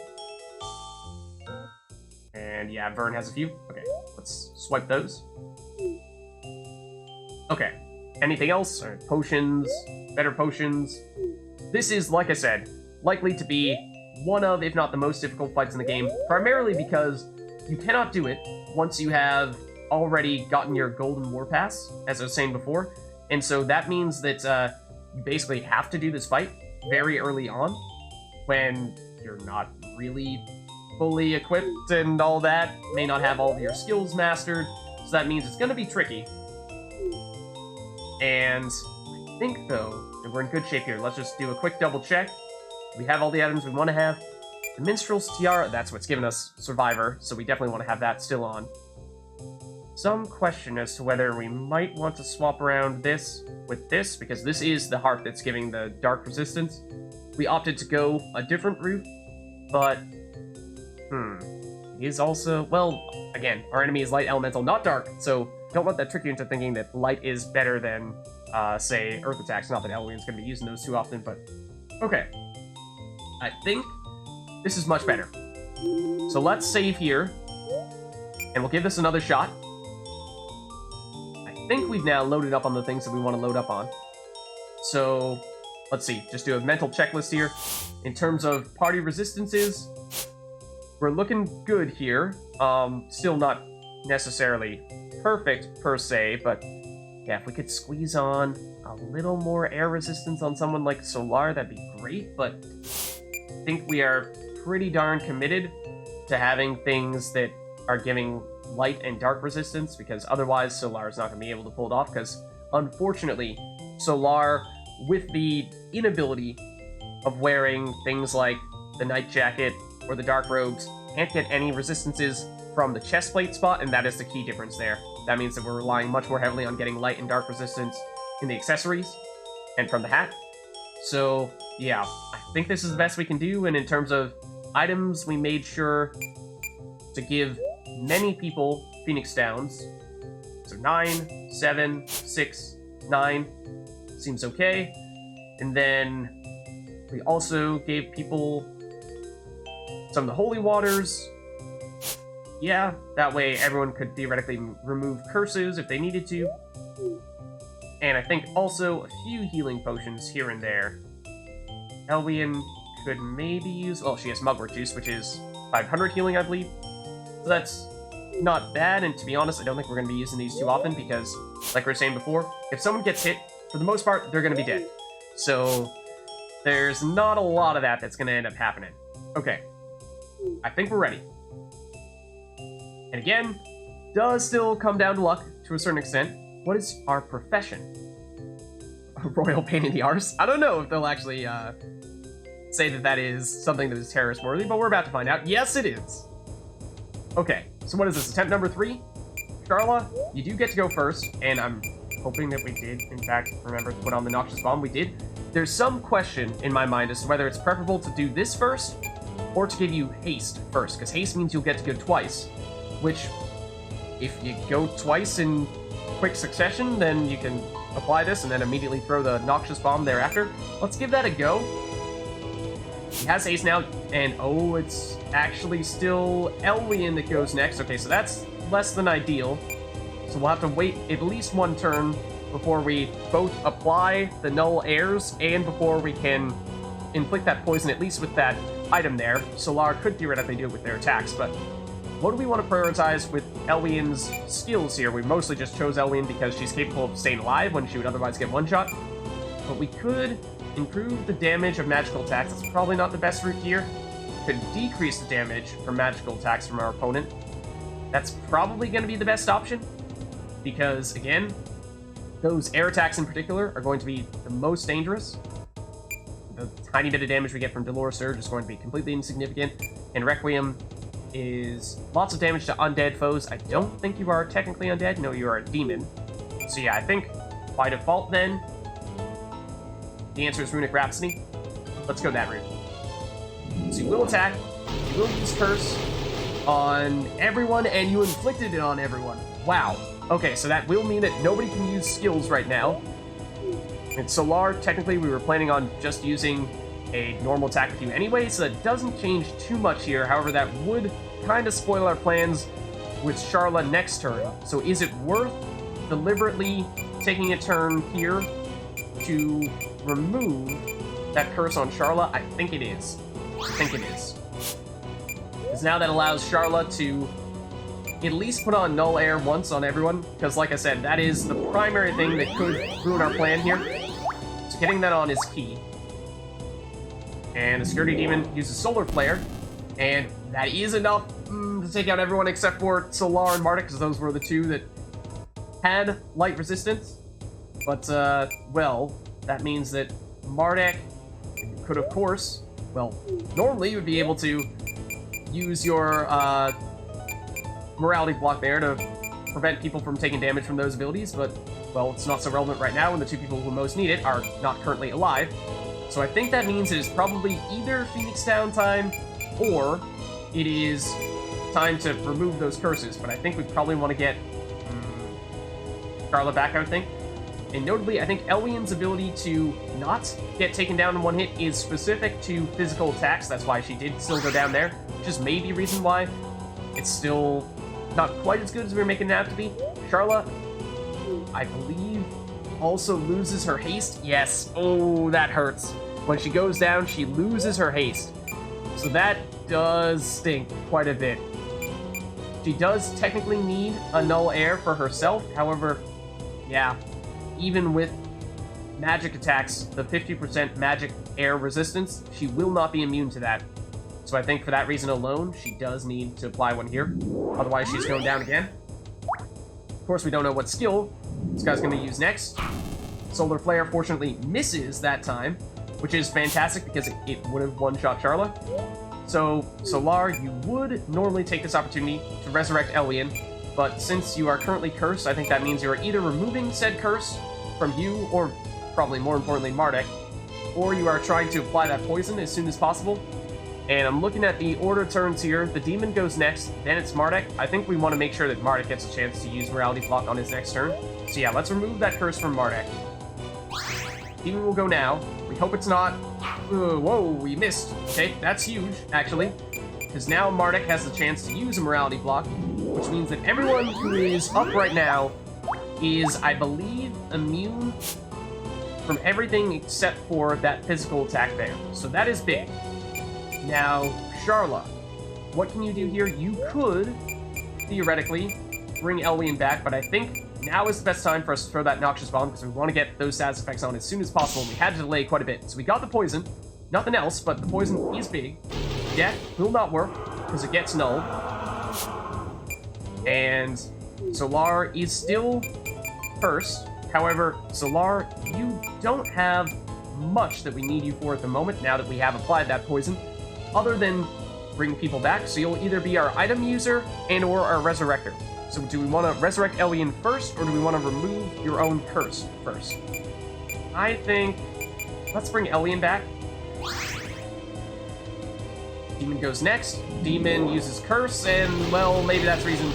And yeah, Vern has a few. Okay, let's swipe those. Okay, anything else? Potions, better potions. This is, like I said, likely to be one of, if not the most difficult fights in the game, primarily because you cannot do it once you have already gotten your Golden War Pass, as I was saying before, and so that means that you basically have to do this fight very early on, when you're not really fully equipped and all that, may not have all of your skills mastered, so that means it's going to be tricky. And I think, though, that we're in good shape here. Let's just do a quick double check. We have all the items we want to have. The Minstrel's Tiara, that's what's given us Survivor, so we definitely want to have that still on. Some question as to whether we might want to swap around this with this, because this is the harp that's giving the dark resistance. We opted to go a different route, but is also, well, again, our enemy is light elemental, not dark, so don't let that trick you into thinking that light is better than, say, earth attacks. Not that Elwian's going to be using those too often, but okay. I think this is much better. So let's save here, and we'll give this another shot. I think we've now loaded up on the things that we want to load up on. So, let's see, just do a mental checklist here. In terms of party resistances, we're looking good here. Still not necessarily perfect, per se, but yeah, if we could squeeze on a little more air resistance on someone like Solar, that'd be great, but I think we are pretty darn committed to having things that are giving light and dark resistance, because otherwise Solar is not going to be able to pull it off, because unfortunately, Solar, with the inability of wearing things like the Night Jacket or the Dark Robes, can't get any resistances from the chestplate spot, and that is the key difference there. That means that we're relying much more heavily on getting light and dark resistance in the accessories and from the hat. So, yeah, I think this is the best we can do, and in terms of items, we made sure to give many people Phoenix Downs. So 9, 7, 6, 9 seems okay. And then we also gave people some of the Holy Waters. Yeah, that way everyone could theoretically remove curses if they needed to. And I think also a few healing potions here and there. Elwian could maybe use... well, she has Mugwort Juice, which is 500 healing, I believe. So that's not bad, and to be honest, I don't think we're going to be using these too often, because, like we were saying before, if someone gets hit, for the most part, they're going to be dead. So there's not a lot of that that's going to end up happening. Okay. I think we're ready. And again, does still come down to luck, to a certain extent. What is our profession? A royal pain in the arse? I don't know if they'll actually say that that is something that is terrorist-worthy, but we're about to find out. Yes, it is! Okay, so what is this, attempt number 3? Charla, you do get to go first, and I'm hoping that we did, in fact, remember to put on the Noxious Bomb. We did. There's some question in my mind as to whether it's preferable to do this first, or to give you haste first, because haste means you'll get to go twice, which, if you go twice in quick succession, then you can apply this and then immediately throw the Noxious Bomb thereafter. Let's give that a go. He has haste now, and oh, it's actually still Elwian that goes next. Okay, so that's less than ideal. So we'll have to wait at least one turn before we both apply the Null Airs and before we can inflict that poison, at least with that item there. Solar could theoretically do it with their attacks, but what do we want to prioritize with Elwian's skills here? We mostly just chose Elwian because she's capable of staying alive when she would otherwise get one-shot. But we could improve the damage of magical attacks. That's probably not the best route here. Could decrease the damage from magical attacks from our opponent. That's probably going to be the best option, because, again, those air attacks in particular are going to be the most dangerous. The tiny bit of damage we get from Dolores Surge is going to be completely insignificant, and Requiem is lots of damage to undead foes. I don't think you are technically undead. No, you are a demon. So yeah, I think by default then, the answer is Runic Rhapsody. Let's go that route. So you will attack, you will use Curse on everyone, and you inflicted it on everyone. Wow. Okay, so that will mean that nobody can use skills right now. And Solar, technically, we were planning on just using a normal attack with you anyway, so that doesn't change too much here. However, that would kind of spoil our plans with Charla next turn. So is it worth deliberately taking a turn here to remove that curse on Charla? I think it is. Because now that allows Charla to at least put on Null Air once on everyone, because like I said, that is the primary thing that could ruin our plan here. So getting that on is key. And the Security Demon uses Solar Flare, and that is enough to take out everyone except for Solar and Mardek, because those were the two that had light resistance. But, well, that means that Mardek could, of course, well, normally you would be able to use your, morality block there to prevent people from taking damage from those abilities, but, well, it's not so relevant right now when the two people who most need it are not currently alive. So I think that means it is probably either Phoenix Down time, or it is time to remove those curses, but I think we probably want to get Charla back, I would think. And notably, I think Elwian's ability to not get taken down in one hit is specific to physical attacks. That's why she did still go down there, which is maybe a reason why it's still not quite as good as we were making it out to be. Charla, I believe, also loses her haste. Yes. Oh, that hurts. When she goes down, she loses her haste. So that does stink quite a bit. She does technically need a Null Air for herself. However, yeah, even with magic attacks, the 50% magic air resistance, she will not be immune to that. So I think for that reason alone, she does need to apply one here. Otherwise, she's going down again. Of course, we don't know what skill this guy's going to use next. Solar Flare, fortunately, misses that time, which is fantastic because it would have one-shot Charla. So, Solar, you would normally take this opportunity to resurrect Elwian, but since you are currently cursed, I think that means you are either removing said curse from you, or probably more importantly, Mardek, or you are trying to apply that poison as soon as possible. And I'm looking at the order turns here. The Demon goes next, then it's Mardek. I think we want to make sure that Mardek gets a chance to use Morality Block on his next turn. So yeah, let's remove that curse from Mardek. Demon will go now. We hope it's not... whoa, we missed. Okay, that's huge, actually. Because now Mardek has the chance to use a Morality Block, which means that everyone who is up right now is, I believe, immune from everything except for that physical attack there. So that is big. Now, Charla, what can you do here? You could, theoretically, bring Elwian back, but I think now is the best time for us to throw that Noxious Bomb, because we want to get those status effects on as soon as possible. We had to delay quite a bit. So we got the poison, nothing else, but the poison is big. Death will not work, because it gets null. And Solar is still first. However, Solar, you don't have much that we need you for at the moment, now that we have applied that poison, other than bring people back. So you'll either be our item user and or our resurrector. So do we want to resurrect Elwian first, or do we want to remove your own curse first? I think... let's bring Elwian back. Demon goes next. Demon uses curse, and, well, maybe that's reason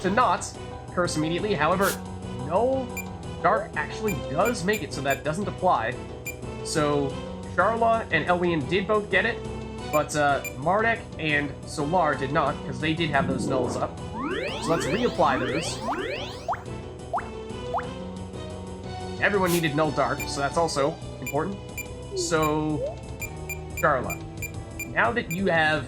to not curse immediately. However, no, Dark actually does make it so that doesn't apply. So Charla and Elwian did both get it, but Mardek and Solar did not, because they did have those nulls up. So let's reapply those. Everyone needed Null Dark, so that's also important. So, Charla, now that you have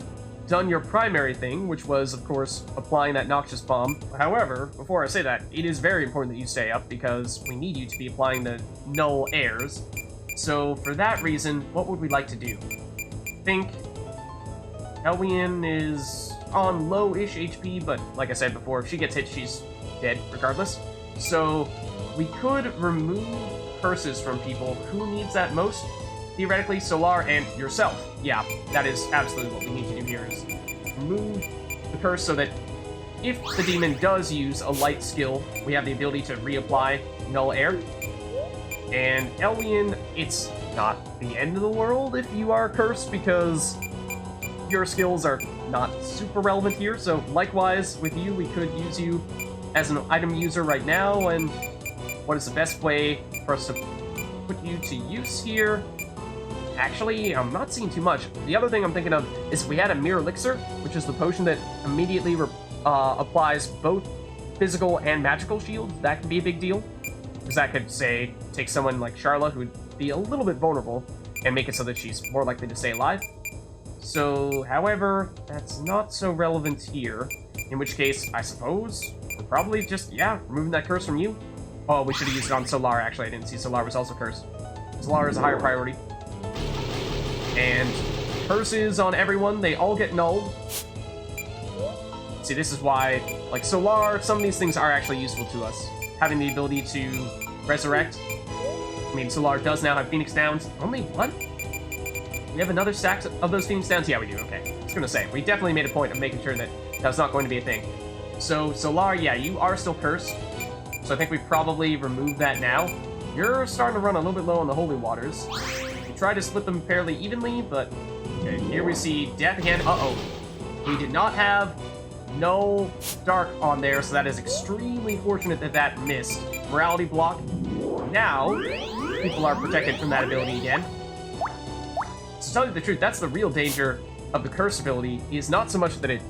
done your primary thing, which was, of course, applying that Noxious Bomb. However, before I say that, it is very important that you stay up, because we need you to be applying the Null Airs. So, for that reason, what would we like to do? I think Elwian is on low-ish HP, but like I said before, if she gets hit, she's dead, regardless. So, we could remove curses from people. Who needs that most? Theoretically, Solar and yourself. Yeah, that is absolutely what we need to do here, is remove the curse so that if the demon does use a light skill, we have the ability to reapply Null Air. And Elwian, it's not the end of the world if you are cursed, because your skills are not super relevant here. So likewise with you, we could use you as an item user right now, and what is the best way for us to put you to use here? Actually, I'm not seeing too much. The other thing I'm thinking of is we had a Mirror Elixir, which is the potion that immediately applies both physical and magical shields. That could be a big deal, because that could, say, take someone like Charlotte, who would be a little bit vulnerable, and make it so that she's more likely to stay alive. So, however, that's not so relevant here, in which case, I suppose, we're probably just, yeah, removing that curse from you. Oh, we should have used it on Solar, actually. I didn't see Solar was also cursed. Solar is a higher priority. And curses on everyone, they all get nulled. See, this is why, like Solar, some of these things are actually useful to us. Having the ability to resurrect. I mean, Solar does now have Phoenix Downs. Only what? We have another stack of those Phoenix Downs? Yeah, we do, okay. I was gonna say, we definitely made a point of making sure that that's not going to be a thing. So, Solar, yeah, you are still cursed. So I think we probably remove that now. You're starting to run a little bit low on the Holy Waters. We try to split them fairly evenly, but okay, here we see Death again. Uh-oh. We did not have no Dark on there, so that is extremely fortunate that that missed. Morality block. Now, people are protected from that ability again. To tell you the truth, that's the real danger of the Curse ability, is not so much that it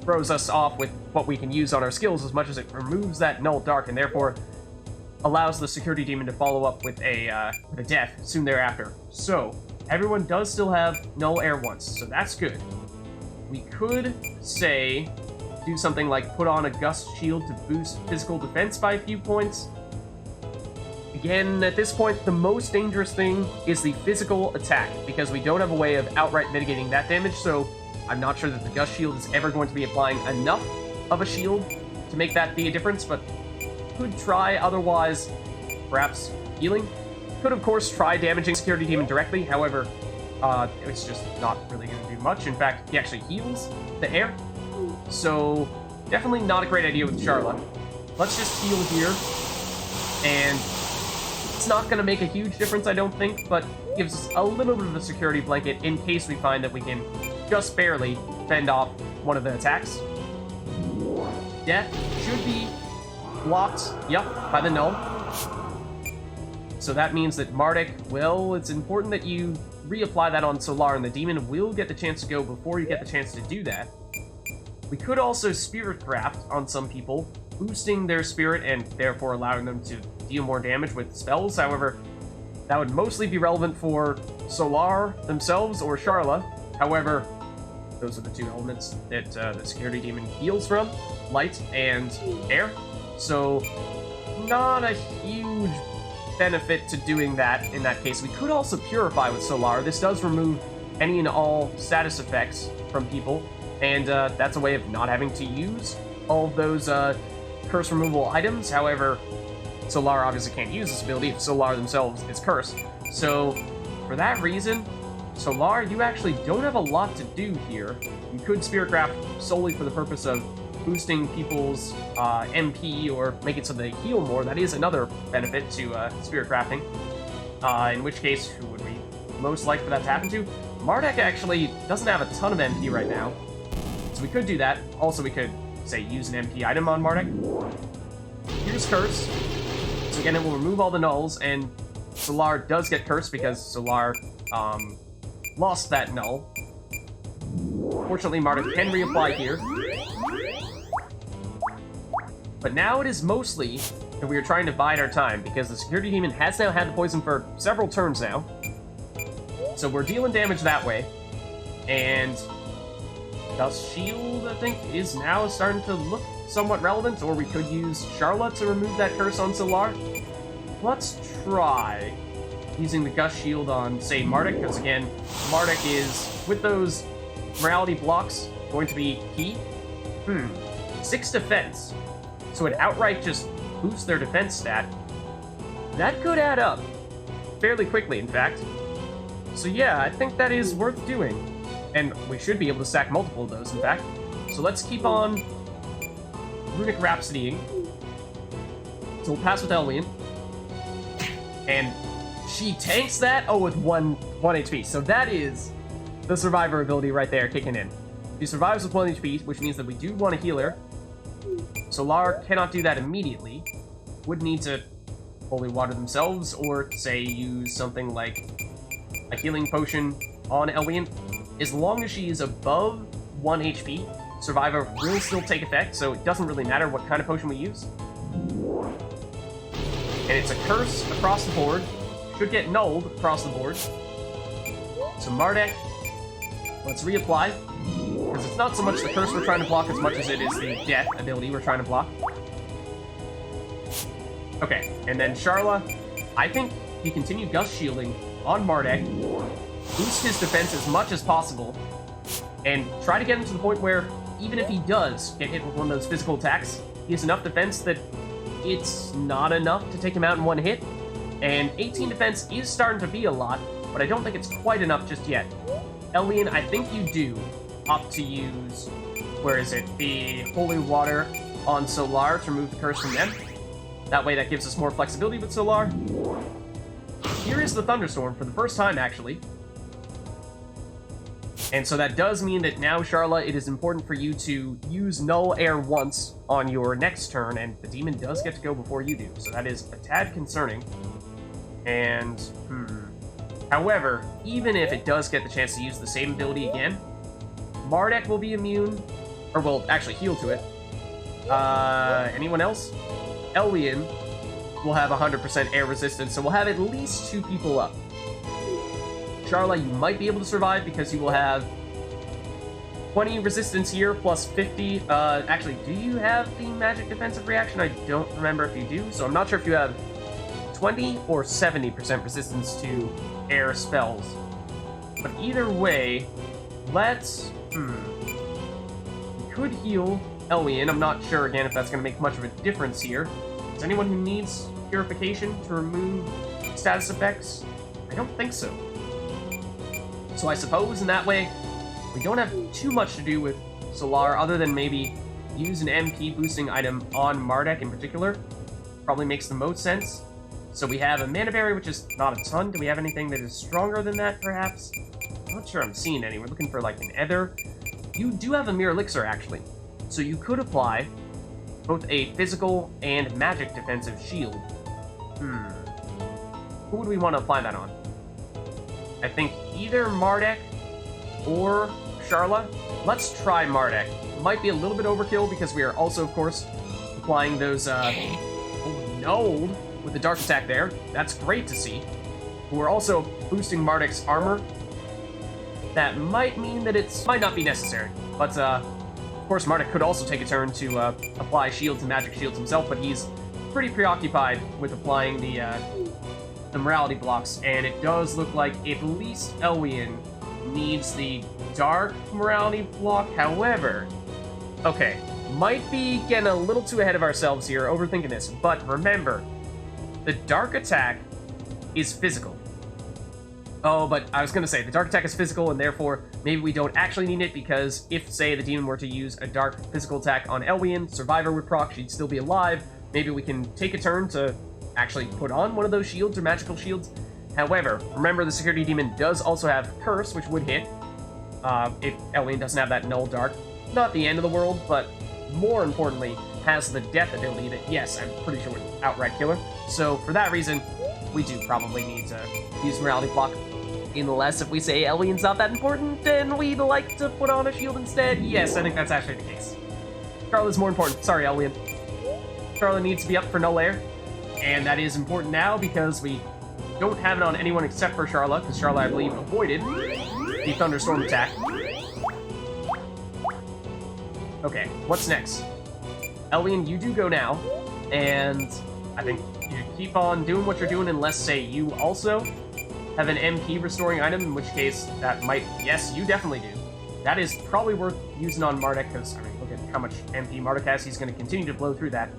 throws us off with what we can use on our skills as much as it removes that Null Dark, and therefore allows the Security Demon to follow up with a death soon thereafter. So, everyone does still have Null Air once, so that's good. We could, say, do something like put on a Gust Shield to boost physical defense by a few points. Again, at this point, the most dangerous thing is the physical attack, because we don't have a way of outright mitigating that damage, so I'm not sure that the Gust Shield is ever going to be applying enough of a shield to make that be a difference, but could try. Otherwise, perhaps healing. Could, of course, try damaging Security Demon directly, however, it's just not really going to do much. In fact, he actually heals the air, so definitely not a great idea with Charlotte. Let's just heal here, and it's not going to make a huge difference, I don't think, but gives us a little bit of a security blanket in case we find that we can just barely fend off one of the attacks. Death should be blocked, yep, by the Null. So that means that Mardek, well, it's important that you reapply that on Solar, and the demon will get the chance to go before you get the chance to do that. We could also Spirit Craft on some people, boosting their spirit and therefore allowing them to deal more damage with spells. However, that would mostly be relevant for Solar themselves or Charla. However, those are the two elements that the Security Demon heals from, light and air. So, not a huge benefit to doing that in that case. We could also Purify with Solar. This does remove any and all status effects from people, and that's a way of not having to use all of those curse removal items. However, Solar obviously can't use this ability if Solar themselves is cursed. So, for that reason, Solar, you actually don't have a lot to do here. You could Spirit Craft solely for the purpose of boosting people's MP or make it so they heal more. That is another benefit to Spirit Crafting. In which case, who would we most like for that to happen to? Mardek actually doesn't have a ton of MP right now, so we could do that. Also, we could, say, use an MP item on Mardek. Here's Curse. So again, it will remove all the nulls, and Solar does get cursed because Solar lost that null. Fortunately, Mardek can reapply here. But now it is mostly that we are trying to bide our time, because the Security Demon has now had the poison for several turns now. So we're dealing damage that way. And Dust Shield, I think, is now starting to look somewhat relevant, or we could use Charlotte to remove that curse on Solar. Let's try using the Gust Shield on, say, Mardek, because again, Mardek is, with those morality blocks, going to be key. 6 defense. So it outright just boosts their defense stat. That could add up. Fairly quickly, in fact. So yeah, I think that is worth doing. And we should be able to stack multiple of those, in fact. So let's keep on Runic Rhapsodying. So we'll pass with Elwian. And she tanks that? Oh, with one HP. So that is the Survivor ability right there kicking in. She survives with 1 HP, which means that we do want to heal her. Solar cannot do that immediately. Would need to holy water themselves, or say use something like a healing potion on Elwian. As long as she is above 1 HP, Survivor will still take effect, so it doesn't really matter what kind of potion we use. And it's a curse across the board. Should get nulled across the board. So Mardek, let's reapply. Because it's not so much the curse we're trying to block as much as it is the death ability we're trying to block. Okay, and then Sharla, I think he continued Gust Shielding on Mardek, boost his defense as much as possible, and try to get him to the point where, even if he does get hit with one of those physical attacks, he has enough defense that it's not enough to take him out in one hit. And 18 defense is starting to be a lot, but I don't think it's quite enough just yet. Elwian, I think you do opt to use, where is it, the Holy Water on Solar to remove the curse from them. That way that gives us more flexibility with Solar. Here is the Thunderstorm for the first time, actually. And so that does mean that now, Sharla, it is important for you to use Null Air once on your next turn, and the demon does get to go before you do, so that is a tad concerning. And, however, even if it does get the chance to use the same ability again, Mardek will be immune, or will actually heal to it. Anyone else? Elwian will have 100% air resistance, so we'll have at least 2 people up. Sharla, you might be able to survive because you will have 20 resistance here, plus 50. Actually, do you have the magic defensive reaction? I don't remember if you do, so I'm not sure if you have 20 or 70% resistance to air spells. But either way, let's... We could heal Elwian. I'm not sure, again, if that's going to make much of a difference here. Is anyone who needs purification to remove status effects? I don't think so. So I suppose in that way, we don't have too much to do with Solar other than maybe use an MP boosting item on Mardek in particular. Probably makes the most sense. So we have a Mana Berry, which is not a ton. Do we have anything that is stronger than that, perhaps? I'm not sure I'm seeing any. We're looking for, like, an Ether. You do have a Mere Elixir, actually. So you could apply both a physical and magic defensive shield. Who would we want to apply that on? I think either Mardek or Sharla. Let's try Mardek. Might be a little bit overkill because we are also, of course, applying those, no, with the Dark Attack there. That's great to see. We're also boosting Mardek's armor. That might mean that might not be necessary. But, of course, Mardek could also take a turn to apply shields and magic shields himself, but he's pretty preoccupied with applying the morality blocks, and it does look like at least Elwian needs the dark morality block. However, okay, might be getting a little too ahead of ourselves here, overthinking this, but remember, the dark attack is physical. Oh, but I was going to say, the dark attack is physical, and therefore, maybe we don't actually need it, because if, say, the demon were to use a dark physical attack on Elwian, Survivor would proc, she'd still be alive. Maybe we can take a turn to actually put on one of those shields or magical shields. However, remember the security demon does also have Curse, which would hit if Elwian doesn't have that Null Dark. Not the end of the world, but more importantly, has the Death ability that, yes, I'm pretty sure would outright kill her. So for that reason, we do probably need to use Morality Block. Unless if we say Elwian's not that important, then we'd like to put on a shield instead. Yes, I think that's actually the case. Sharla's more important. Sorry, Elwian. Sharla needs to be up for Null Air. And that is important now because we don't have it on anyone except for Sharla, because Sharla, I believe, avoided the Thunderstorm attack. Okay, what's next? Elwian, you do go now, and I think you keep on doing what you're doing unless, say, you also have an MP restoring item, in which case that might... Yes, you definitely do. That is probably worth using on Mardek, because, I mean, look at how much MP Mardek has. He's going to continue to blow through that.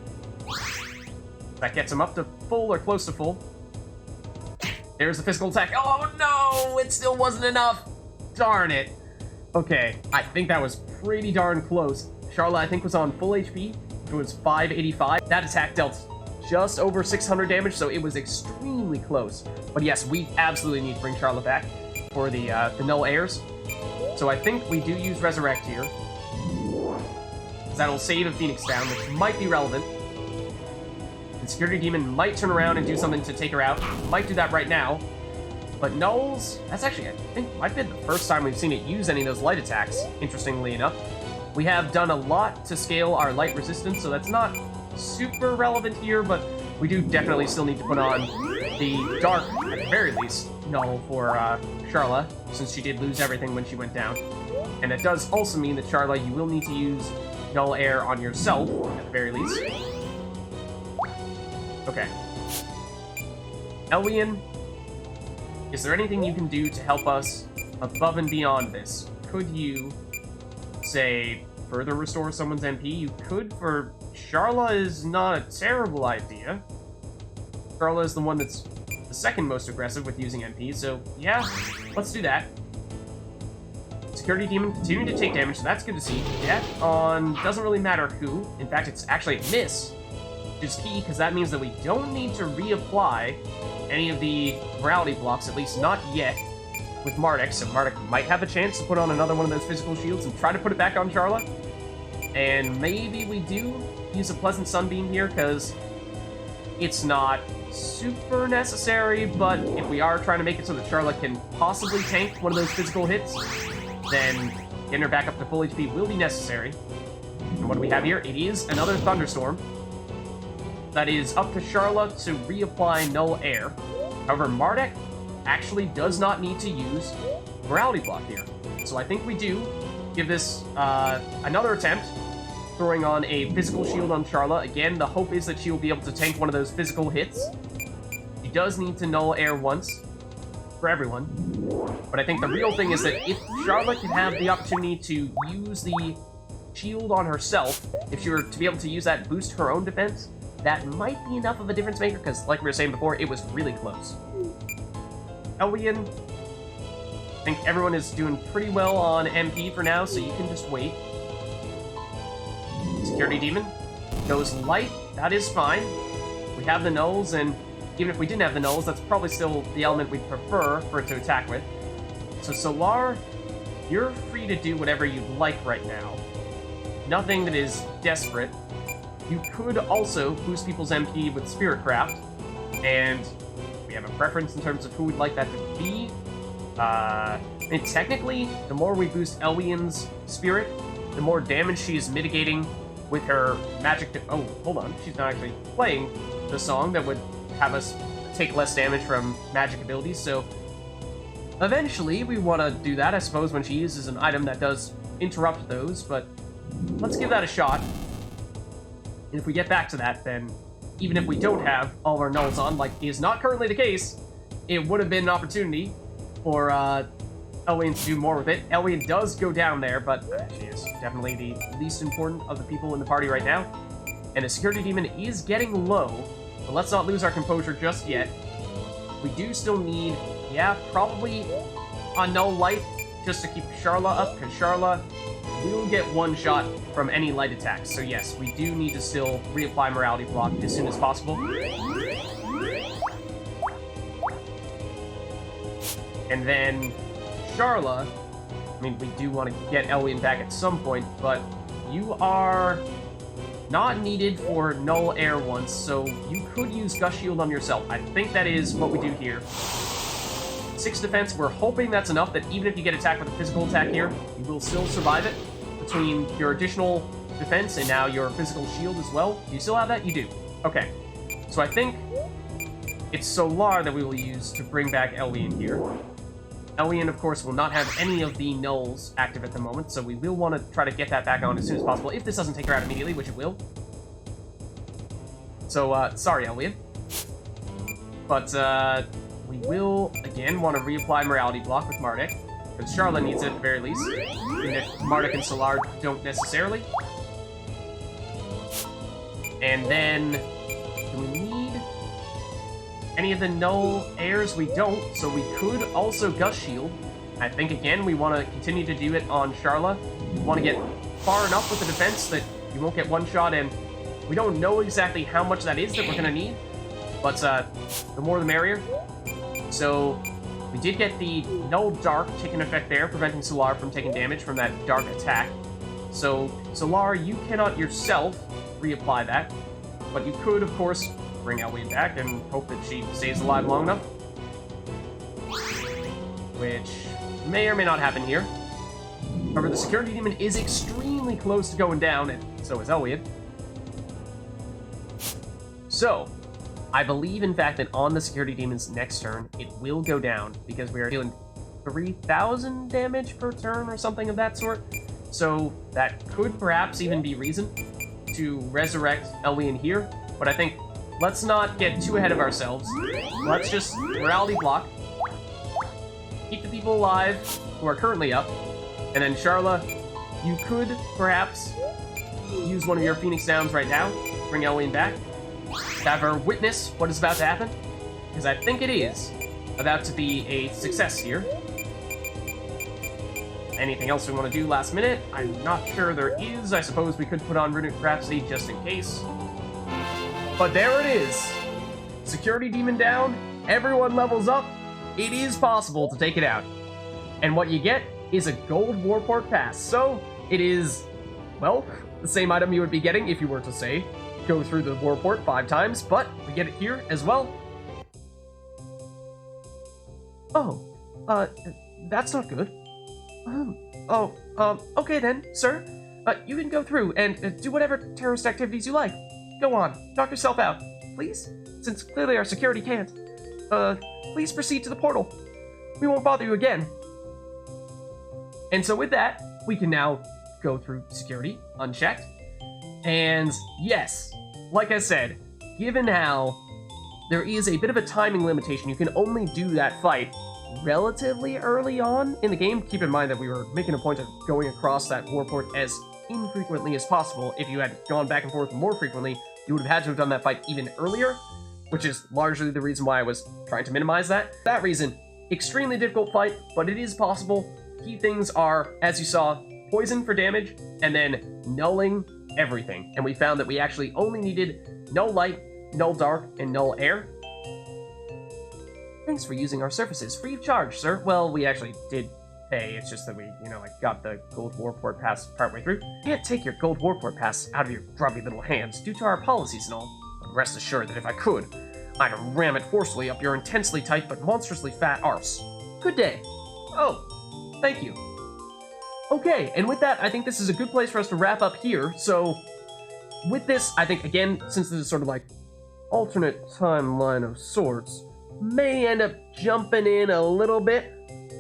That gets him up to full or close to full. There's the physical attack. Oh, no! It still wasn't enough! Darn it. Okay, I think that was pretty darn close. Sharla, I think, was on full HP. It was 585. That attack dealt just over 600 damage, so it was extremely close. But yes, we absolutely need to bring Charlotte back for the Null Heirs. So I think we do use Resurrect here. That'll save a Phoenix down, which might be relevant. And Security Demon might turn around and do something to take her out. Might do that right now. But Nulls, that's actually, I think, might be the first time we've seen it use any of those light attacks, interestingly enough. We have done a lot to scale our light resistance, so that's not super relevant here, but we do definitely still need to put on the Dark, at the very least, Null for Charla, since she did lose everything when she went down. And it does also mean that, Charla, you will need to use Null Air on yourself, at the very least. Okay. Elwian, is there anything you can do to help us above and beyond this? Could you, say, further restore someone's MP? You could for... Charla is not a terrible idea. Charla is the one that's the second most aggressive with using MP, so yeah, let's do that. Security Demon continuing to take damage, so that's good to see. Death on doesn't really matter who. In fact, it's actually a miss, which is key, because that means that we don't need to reapply any of the morality blocks, at least not yet, with Mardek. So Mardek might have a chance to put on another one of those physical shields and try to put it back on Charla. And maybe we do use a Pleasant Sunbeam here, because it's not super necessary, but if we are trying to make it so that Charla can possibly tank one of those physical hits, then getting her back up to full HP will be necessary. And what do we have here? It is another Thunderstorm. That is up to Charla to reapply Null Air. However, Mardek actually does not need to use Morality Block here. So I think we do give this another attempt, throwing on a physical shield on Charla. Again, the hope is that she will be able to tank one of those physical hits. She does need to Null Air once for everyone. But I think the real thing is that if Charla can have the opportunity to use the shield on herself, if she were to be able to use that to boost her own defense, that might be enough of a difference maker, because like we were saying before, it was really close. Elwian, I think everyone is doing pretty well on MP for now, so you can just wait. Security Demon goes light, that is fine. We have the Nulls, and even if we didn't have the Nulls, that's probably still the element we'd prefer for it to attack with. So Solar, you're free to do whatever you'd like right now. Nothing that is desperate. You could also boost people's MP with Spirit Craft, and we have a preference in terms of who we'd like that to be. I mean, technically, the more we boost Elwian's Spirit, the more damage she is mitigating with her magic... Oh, hold on. She's not actually playing the song that would have us take less damage from magic abilities, so eventually we want to do that, I suppose, when she uses an item that does interrupt those, but let's give that a shot. And if we get back to that, then even if we don't have all of our Nulls on, like is not currently the case, it would have been an opportunity for Elwian to do more with it. Elwian does go down there, but she is definitely the least important of the people in the party right now. And the Security Demon is getting low, but let's not lose our composure just yet. We do still need, yeah, probably a Null Light just to keep Charla up, because Charla will get one shot from any light attacks. So yes, we do need to still reapply Morality Block as soon as possible. And then Charla, I mean, we do want to get Elwian back at some point, but you are not needed for Null Air once, so you could use Gust Shield on yourself. I think that is what we do here. 6 defense, we're hoping that's enough that even if you get attacked with a physical attack here, you will still survive it. Between your additional defense and now your physical shield as well. Do you still have that? You do. Okay. So I think it's Solar that we will use to bring back Elwian here. Elwian, of course, will not have any of the Nulls active at the moment, so we will want to try to get that back on as soon as possible, if this doesn't take her out immediately, which it will. So, sorry, Elwian. But, we will, again, want to reapply Morality Block with Mardek, because Charla needs it at the very least, even if Mardek and Solar don't necessarily. And then, do we need any of the Null Airs? We don't, so we could also Gust Shield. I think, again, we want to continue to do it on Charla. We want to get far enough with the defense that you won't get one shot and We don't know exactly how much that is that we're gonna need, but the more the merrier. So we did get the Null Dark taking effect there, preventing Solar from taking damage from that Dark attack. So Solar, you cannot yourself reapply that, but you could, of course, bring Elwian back and hope that she stays alive long enough. Which may or may not happen here. However, the Security Demon is extremely close to going down, and so is Elwian. So, I believe, in fact, that on the Security Demon's next turn, it will go down, because we are dealing 3,000 damage per turn or something of that sort. So, that could perhaps even be reason to resurrect Elwian here, but I think let's not get too ahead of ourselves. Let's just morality block. Keep the people alive who are currently up. And then, Sharla, you could perhaps use one of your Phoenix Downs right now. Bring Elwian back. Have her witness what is about to happen. Because I think it is about to be a success here. Anything else we want to do last minute? I'm not sure there is. I suppose we could put on Runic Rhapsody just in case. But there it is. Security Demon down. Everyone levels up. It is possible to take it out. And what you get is a gold Warport Pass. So, it is, well, the same item you would be getting if you were to, say, go through the Warport 5 times, but we get it here as well. Oh, that's not good. Okay then, sir. You can go through and do whatever terrorist activities you like. Go on, knock yourself out, please, since clearly our security can't. Please proceed to the portal. We won't bother you again. And so with that, we can now go through security, unchecked. And yes, like I said, given how there is a bit of a timing limitation, you can only do that fight relatively early on in the game. Keep in mind that we were making a point of going across that warport as infrequently as possible. If you had gone back and forth more frequently, you would have had to have done that fight even earlier, which is largely the reason why I was trying to minimize that. For that reason, extremely difficult fight, but it is possible. Key things are, as you saw, poison for damage, and then nulling everything. And we found that we actually only needed null light, null dark, and null air. Thanks for using our services free of charge, sir. Well, we actually did pay. It's just that we, got the gold Warport Pass partway through. Can't take your gold Warport Pass out of your grubby little hands due to our policies and all. But rest assured that if I could, I'd ram it forcefully up your intensely tight but monstrously fat arse. Good day. Oh, thank you. Okay, and with that, I think this is a good place for us to wrap up here. So, with this, I think, again, since this is sort of like alternate timeline of sorts, may end up jumping in a little bit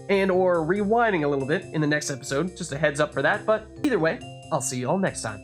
and or rewinding a little bit in the next episode. Just a heads up for that, but either way, I'll see you all next time.